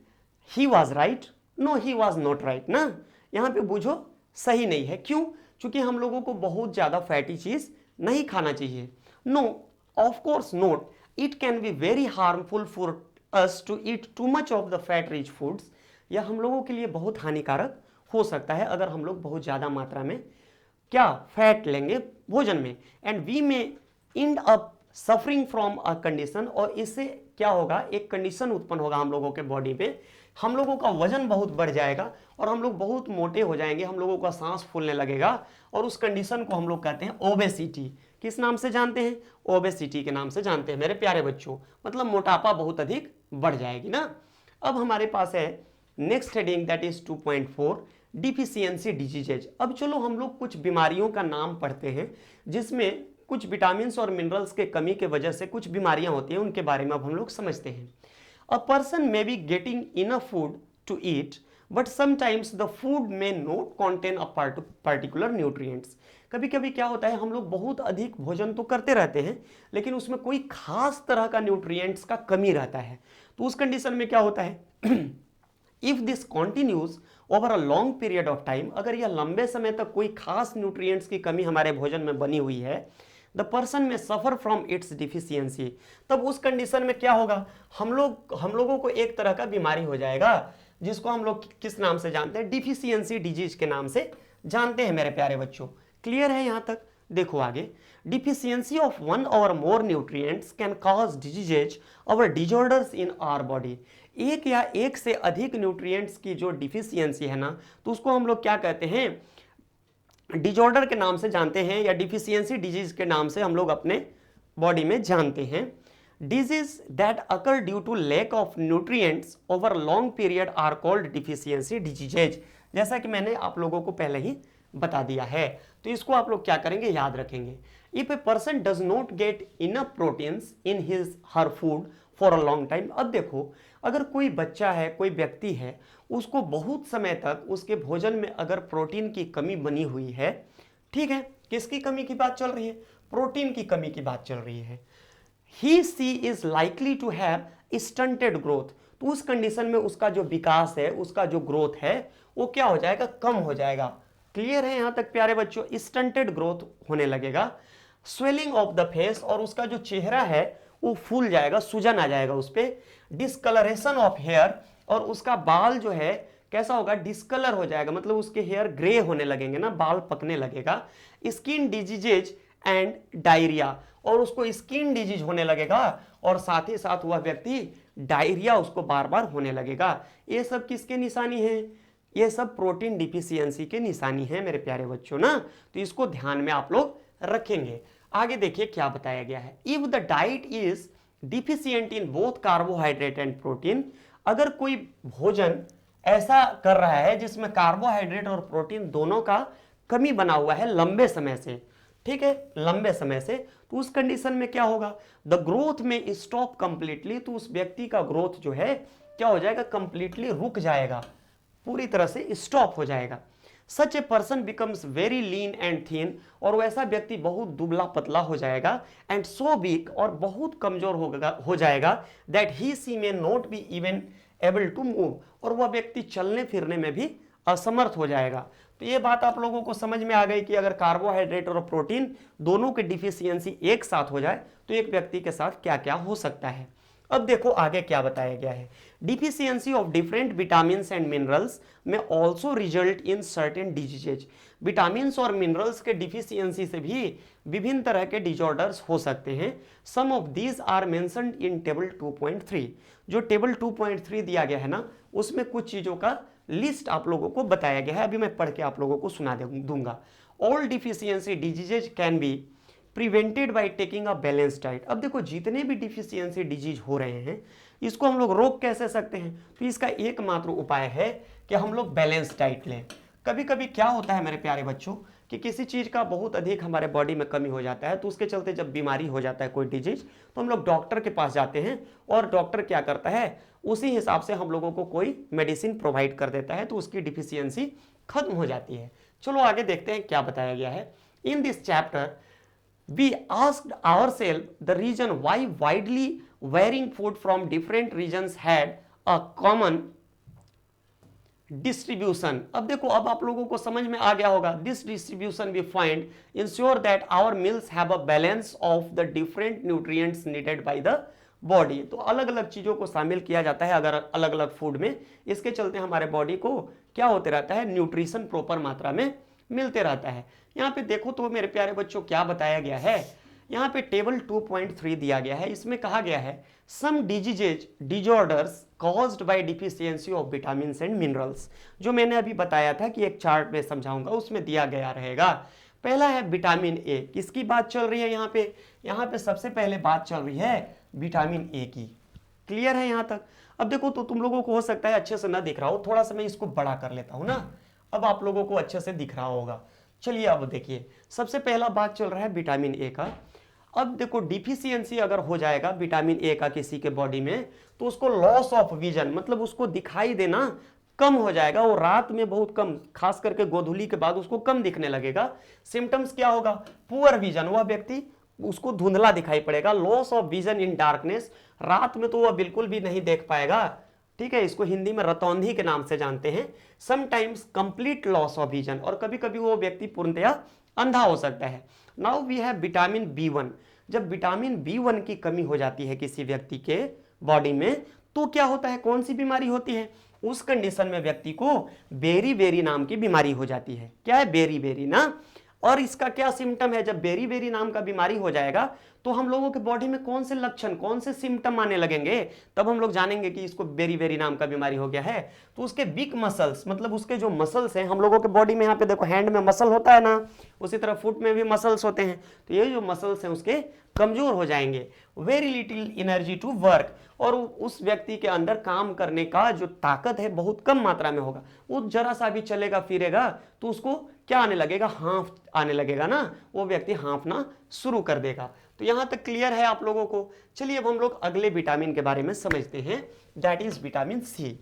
A: he was right? No he was not right ना। यहाँ पे बुझो सही नहीं है। क्यों? क्योंकि हम लोगों को बहुत ज़्यादा फैटी चीज़ नहीं खाना चाहिए। No, of course not, it can be very harmful for us to eat too much of the fat rich foods. यह हम लोगों के लिए बहुत हानिकारक हो सकता है अगर हम लोग बहुत ज़्यादा मात्रा में क्या फैट लेंगे भोजन में। एंड वी में and up suffering from a condition, और इससे क्या होगा, एक कंडीशन उत्पन्न होगा हम लोगों के बॉडी में, हम लोगों का वजन बहुत बढ़ जाएगा और हम लोग बहुत मोटे हो जाएंगे, हम लोगों का सांस फूलने लगेगा, और उस कंडीशन को हम लोग कहते हैं ओबेसिटी। किस नाम से जानते हैं? ओबेसिटी के नाम से जानते हैं मेरे प्यारे बच्चों। मतलब मोटापा बहुत अधिक बढ़ जाएगी ना। अब हमारे पास है next heading, that is 2.4 deficiency diseases. अब चलो हम लोग कुछ बीमारियों का नाम पढ़ते हैं जिसमें कुछ विटामिन और मिनरल्स के कमी के वजह से कुछ बीमारियां होती हैं, उनके बारे में अब हम लोग समझते हैं। A person may be getting enough food to eat but sometimes the food may not contain a particular nutrients. कभी कभी क्या होता है, हम लोग बहुत अधिक भोजन तो करते रहते हैं लेकिन उसमें कोई खास तरह का न्यूट्रिएंट्स का कमी रहता है। तो उस कंडीशन में क्या होता है, if this continues over a long period of time, अगर यह लंबे समय तक कोई खास न्यूट्रिएंट्स की कमी हमारे भोजन में बनी हुई है, द पर्सन में सफर फ्रॉम इट्स डिफिशियंसी, तब उस कंडीशन में क्या होगा, हम लोगों को एक तरह का बीमारी हो जाएगा जिसको हम लोग किस नाम से जानते हैं, डिफिशियंसी डिजीज के नाम से जानते हैं मेरे प्यारे बच्चों। क्लियर है यहां तक? देखो आगे, डिफिशियंसी ऑफ वन और मोर न्यूट्रिएंट्स कैन कॉज डिजीजेज और डिजॉर्डर्स इन आवर बॉडी। एक या एक से अधिक न्यूट्रिएंट्स की जो डिफिशियंसी है ना, तो उसको हम लोग क्या कहते हैं, डिजॉर्डर के नाम से जानते हैं, या डिफिशियंसी डिजीज के नाम से हम लोग अपने बॉडी में जानते हैं। Disease that occur due to lack of nutrients over long period are called deficiency diseases. जैसा कि मैंने आप लोगों को पहले ही बता दिया है, तो इसको आप लोग क्या करेंगे, याद रखेंगे। If a person does not get enough proteins in his her food for a long time. अब देखो, अगर कोई बच्चा है, कोई व्यक्ति है, उसको बहुत समय तक उसके भोजन में अगर प्रोटीन की कमी बनी हुई है, ठीक है, किसकी कमी की बात चल रही है, प्रोटीन की कमी की बात चल रही है, he she is likely to have stunted growth. तो उस कंडीशन में उसका जो विकास है, उसका जो ग्रोथ है, वो क्या हो जाएगा, कम हो जाएगा। क्लियर है यहां तक प्यारे बच्चों? स्टंटेड ग्रोथ होने लगेगा। स्वेलिंग ऑफ द फेस, और उसका जो चेहरा है वो फूल जाएगा, सूजन आ जाएगा उस पर। डिस्कलरेशन ऑफ हेयर, और उसका बाल जो है कैसा होगा, डिस्कलर हो जाएगा, मतलब उसके हेयर ग्रे होने लगेंगे ना, बाल पकने लगेगा। स्किन डिजीजेज एंड डायरिया, और उसको स्किन डिजीज होने लगेगा, और साथ ही साथ वह व्यक्ति डायरिया उसको बार बार होने लगेगा। ये सब किसके निशानी है, ये सब प्रोटीन डिफिशियंसी के निशानी है मेरे प्यारे बच्चों ना। तो इसको ध्यान में आप लोग रखेंगे। आगे देखिए क्या बताया गया है, if the diet is deficient in both carbohydrate and protein. अगर कोई भोजन ऐसा कर रहा है जिसमें कार्बोहाइड्रेट और प्रोटीन दोनों का कमी बना हुआ है लंबे समय से, ठीक है, लंबे समय से, तो उस कंडीशन में क्या होगा, द ग्रोथ में स्टॉप कंप्लीटली। तो उस व्यक्ति का ग्रोथ जो है क्या हो जाएगा, कंप्लीटली रुक जाएगा, पूरी तरह से स्टॉप हो जाएगा। Such a person becomes very lean and thin, और वैसा व्यक्ति बहुत दुबला पतला हो जाएगा, एंड सो वीक, और बहुत कमजोर हो जाएगा, that he she may not be even able to move, और वह व्यक्ति चलने फिरने में भी असमर्थ हो जाएगा। तो ये बात आप लोगों को समझ में आ गई कि अगर कार्बोहाइड्रेट और प्रोटीन दोनों की डिफिशियंसी एक साथ हो जाए तो एक व्यक्ति के साथ क्या क्या हो सकता है। अब देखो आगे क्या बताया गया है, deficiency of different vitamin and minerals may also result in certain diseases. Vitamin और मिनरल्स के डिफिशियंसी से भी विभिन्न तरह के डिजॉर्डर्स हो सकते हैं। Some of these are mentioned in table 2.3। जो टेबल 2.3 दिया गया है ना, उसमें कुछ चीजों का लिस्ट आप लोगों को बताया गया है, अभी मैं पढ़ के आप लोगों को सुना दूंगा। All deficiency diseases can be prevented by taking a balance diet. अब देखो जितने भी डिफिशियंसी डिजीज हो रहे हैं इसको हम लोग रोक कैसे सकते हैं, तो इसका एकमात्र उपाय है कि हम लोग बैलेंस डाइट लें। कभी कभी क्या होता है मेरे प्यारे बच्चों कि किसी चीज़ का बहुत अधिक हमारे बॉडी में कमी हो जाता है, तो उसके चलते जब बीमारी हो जाता है कोई डिजीज, तो हम लोग डॉक्टर के पास जाते हैं, और डॉक्टर क्या करता है, उसी हिसाब से हम लोगों को कोई मेडिसिन प्रोवाइड कर देता है, तो उसकी डिफिशियंसी खत्म हो जाती है। चलो आगे देखते हैं क्या बताया गया है। In this chapter we asked ourselves the reason why widely varying food from different regions had a common distribution. अब देखो, अब आप लोगों को समझ में आ गया होगा। This distribution we find ensure that our meals have a balance of the different nutrients needed by the body. तो अलग अलग चीजों को शामिल किया जाता है अगर अलग अलग फूड में, इसके चलते हमारे बॉडी को क्या होते रहता है, न्यूट्रिशन प्रॉपर मात्रा में मिलते रहता है। यहाँ पे देखो तो मेरे प्यारे बच्चों क्या बताया गया है, यहाँ पे टेबल 2.3 दिया गया है। इसमें कहा गया है some diseases disorders caused by deficiency of vitamin and minerals. जो मैंने अभी बताया था कि एक चार्ट में समझाऊंगा, उसमें दिया गया रहेगा। पहला है विटामिन ए। किसकी बात चल रही है यहाँ पे? यहाँ पे सबसे पहले बात चल रही है विटामिन ए की। क्लियर है यहाँ तक? अब देखो तो तुम लोगों को हो सकता है अच्छे से ना दिख रहा हो, थोड़ा सा मैं इसको बड़ा कर लेता हूं ना, अब आप लोगों को अच्छे से दिख रहा होगा। चलिए अब देखिए, सबसे पहला बात चल रहा है विटामिन ए का। अब देखो, डिफिशियंसी अगर हो जाएगा विटामिन ए का किसी के बॉडी में, तो उसको लॉस ऑफ विजन, मतलब उसको दिखाई देना कम हो जाएगा, वो रात में बहुत कम, खास करके गोधूली के बाद उसको कम दिखने लगेगा। सिम्टम्स क्या होगा? पुअर विजन, वह व्यक्ति उसको धुंधला दिखाई पड़ेगा। Loss of vision in darkness, रात में तो वह बिल्कुल भी नहीं देख पाएगा। ठीक है, इसको हिंदी में रतौंधी के नाम से जानते हैं। Sometimes complete loss of vision, और कभी कभी वो व्यक्ति पूर्णतया अंधा हो सकता है। Now we have vitamin B one. जब विटामिन बी1 की कमी हो जाती है किसी व्यक्ति के बॉडी में, तो क्या होता है, कौन सी बीमारी होती है? उस कंडीशन में व्यक्ति को बेरी बेरी नाम की बीमारी हो जाती है। क्या है? बेरी बेरी ना। और इसका क्या सिम्टम है? जब बेरी बेरी नाम का बीमारी हो जाएगा तो हम लोगों के बॉडी में कौन से लक्षण, कौन से सिम्टम आने लगेंगे, तब हम लोग जानेंगे कि इसको बेरी बेरी नाम का बीमारी हो गया है। तो उसके वीक मसल्स, मतलब उसके जो मसल्स हैं हम लोगों के बॉडी में, यहाँ पे देखो हैंड में मसल होता है ना, उसी तरह फुट में भी मसल्स होते हैं, तो ये जो मसल्स हैं उसके कमजोर हो जाएंगे। Very little energy to work, और उस व्यक्ति के अंदर काम करने का जो ताकत है बहुत कम मात्रा में होगा। वो जरा सा भी चलेगा फिरेगा तो उसको क्या आने लगेगा? हाँफ आने लगेगा ना, वो व्यक्ति हाँफना शुरू कर देगा। तो यहां तक क्लियर है आप लोगों को? चलिए अब हम लोग अगले विटामिन के बारे में समझते हैं, that is vitamin C.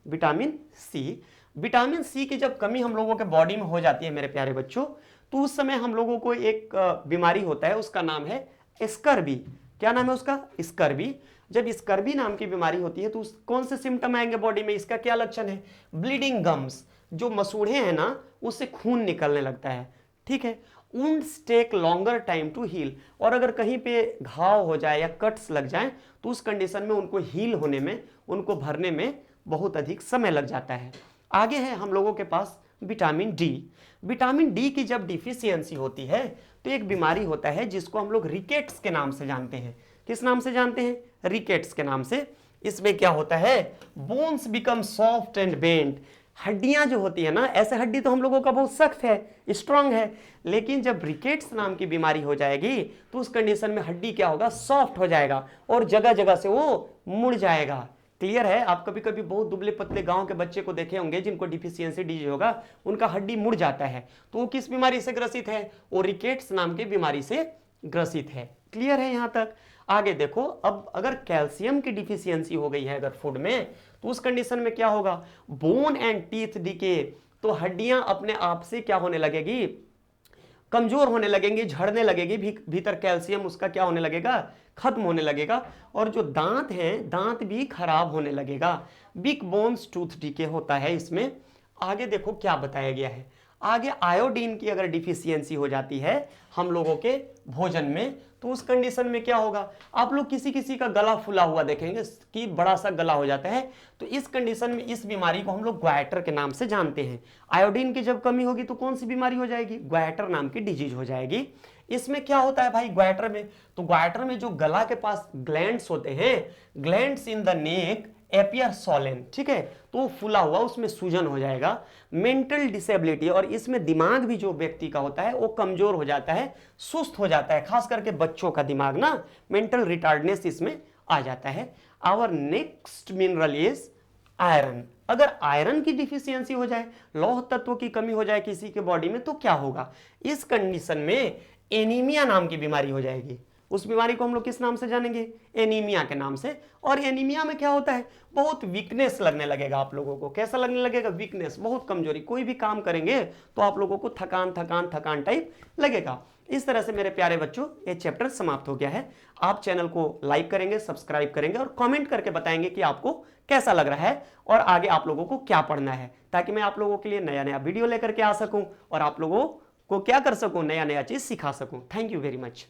A: Vitamin C, vitamin C की जब कमी हम लोगों के बॉडी में हो जाती है मेरे प्यारे बच्चों, तो उस समय हम लोगों को एक बीमारी होता है, उसका नाम है स्कर्वी। क्या नाम है उसका? स्कर्वी। जब स्कर्वी नाम की बीमारी होती है तो कौन से सिम्टम आएंगे बॉडी में? इसका क्या लक्षण है? ब्लीडिंग गम्स, जो मसूड़े हैं ना उससे खून निकलने लगता है। ठीक है, wounds take longer time to heal, और अगर कहीं पे घाव हो जाए या कट्स लग जाए तो उस कंडीशन में उनको हील होने में, उनको भरने में बहुत अधिक समय लग जाता है। आगे है हम लोगों के पास विटामिन डी। विटामिन डी की जब डिफिशियंसी होती है तो एक बीमारी होता है जिसको हम लोग रिकेट्स के नाम से जानते हैं। किस नाम से जानते हैं? रिकेट्स के नाम से। इसमें क्या होता है? Bones become soft and bent, हड्डियां जो होती है ना, ऐसे हड्डी तो हम लोगों का बहुत सख्त है, स्ट्रांग है, लेकिन जब रिकेट्स नाम की बीमारी हो जाएगी तो उस कंडीशन में हड्डी क्या होगा? सॉफ्ट हो जाएगा और जगह जगह से वो मुड़ जाएगा। क्लियर है? आप कभी कभी बहुत दुबले पतले गांव के बच्चे को देखे होंगे जिनको डिफिशियंसी डिजीज होगा, उनका हड्डी मुड़ जाता है, तो वो किस बीमारी से ग्रसित है? वो रिकेट्स नाम की बीमारी से ग्रसित है। क्लियर है यहाँ तक? आगे देखो, अब अगर कैल्शियम की डिफिशियंसी हो गई है अगर फूड में, तो उस कंडीशन में क्या होगा? बोन एंड टीथ डिके, तो हड्डियां अपने आप से क्या होने लगेगी? कमजोर होने लगेंगी, झड़ने लगेगी, भीतर कैल्शियम उसका क्या होने लगेगा? खत्म होने लगेगा, और जो दांत हैं, दांत भी खराब होने लगेगा। बिग बोन्स टूथ डिके होता है इसमें। आगे देखो क्या बताया गया है, आगे आयोडीन की अगर डिफिशियंसी हो जाती है हम लोगों के भोजन में, तो उस कंडीशन में क्या होगा? आप लोग किसी किसी का गला फुला हुआ देखेंगे कि बड़ा सा गला हो जाता है, तो इस कंडीशन में इस बीमारी को हम लोग ग्वाइटर के नाम से जानते हैं। आयोडीन की जब कमी होगी तो कौन सी बीमारी हो जाएगी? ग्वाइटर नाम की डिजीज हो जाएगी। इसमें क्या होता है भाई ग्वाइटर में? तो ग्वाइटर में जो गला के पास ग्लैंड्स होते हैं, glands in the neck appear Solan, ठीक है, तो फूला हुआ, उसमें सूजन हो जाएगा। मेंटल डिसेबिलिटी, और इसमें दिमाग भी जो व्यक्ति का होता है वो कमजोर हो जाता है, सुस्त हो जाता है, खास करके बच्चों का दिमाग ना, मेंटल रिटार्डनेस इसमें आ जाता है। Our next mineral is iron. अगर आयरन की डिफिशियंसी हो जाए, लौह तत्व की कमी हो जाए किसी के बॉडी में, तो क्या होगा? इस कंडीशन में एनीमिया नाम की बीमारी हो जाएगी। उस बीमारी को हम लोग किस नाम से जानेंगे? एनीमिया के नाम से। और एनीमिया में क्या होता है? बहुत वीकनेस लगने लगेगा आप लोगों को। कैसा लगने लगेगा? वीकनेस, बहुत कमजोरी। कोई भी काम करेंगे तो आप लोगों को थकान थकान थकान टाइप लगेगा। इस तरह से मेरे प्यारे बच्चों ये चैप्टर समाप्त हो गया है। आप चैनल को लाइक करेंगे, सब्सक्राइब करेंगे और कमेंट करके बताएंगे कि आपको कैसा लग रहा है और आगे आप लोगों को क्या पढ़ना है, ताकि मैं आप लोगों के लिए नया नया वीडियो लेकर के आ सकूं और आप लोगों को क्या कर सकूं, नया नया चीज सिखा सकूं। Thank you very much.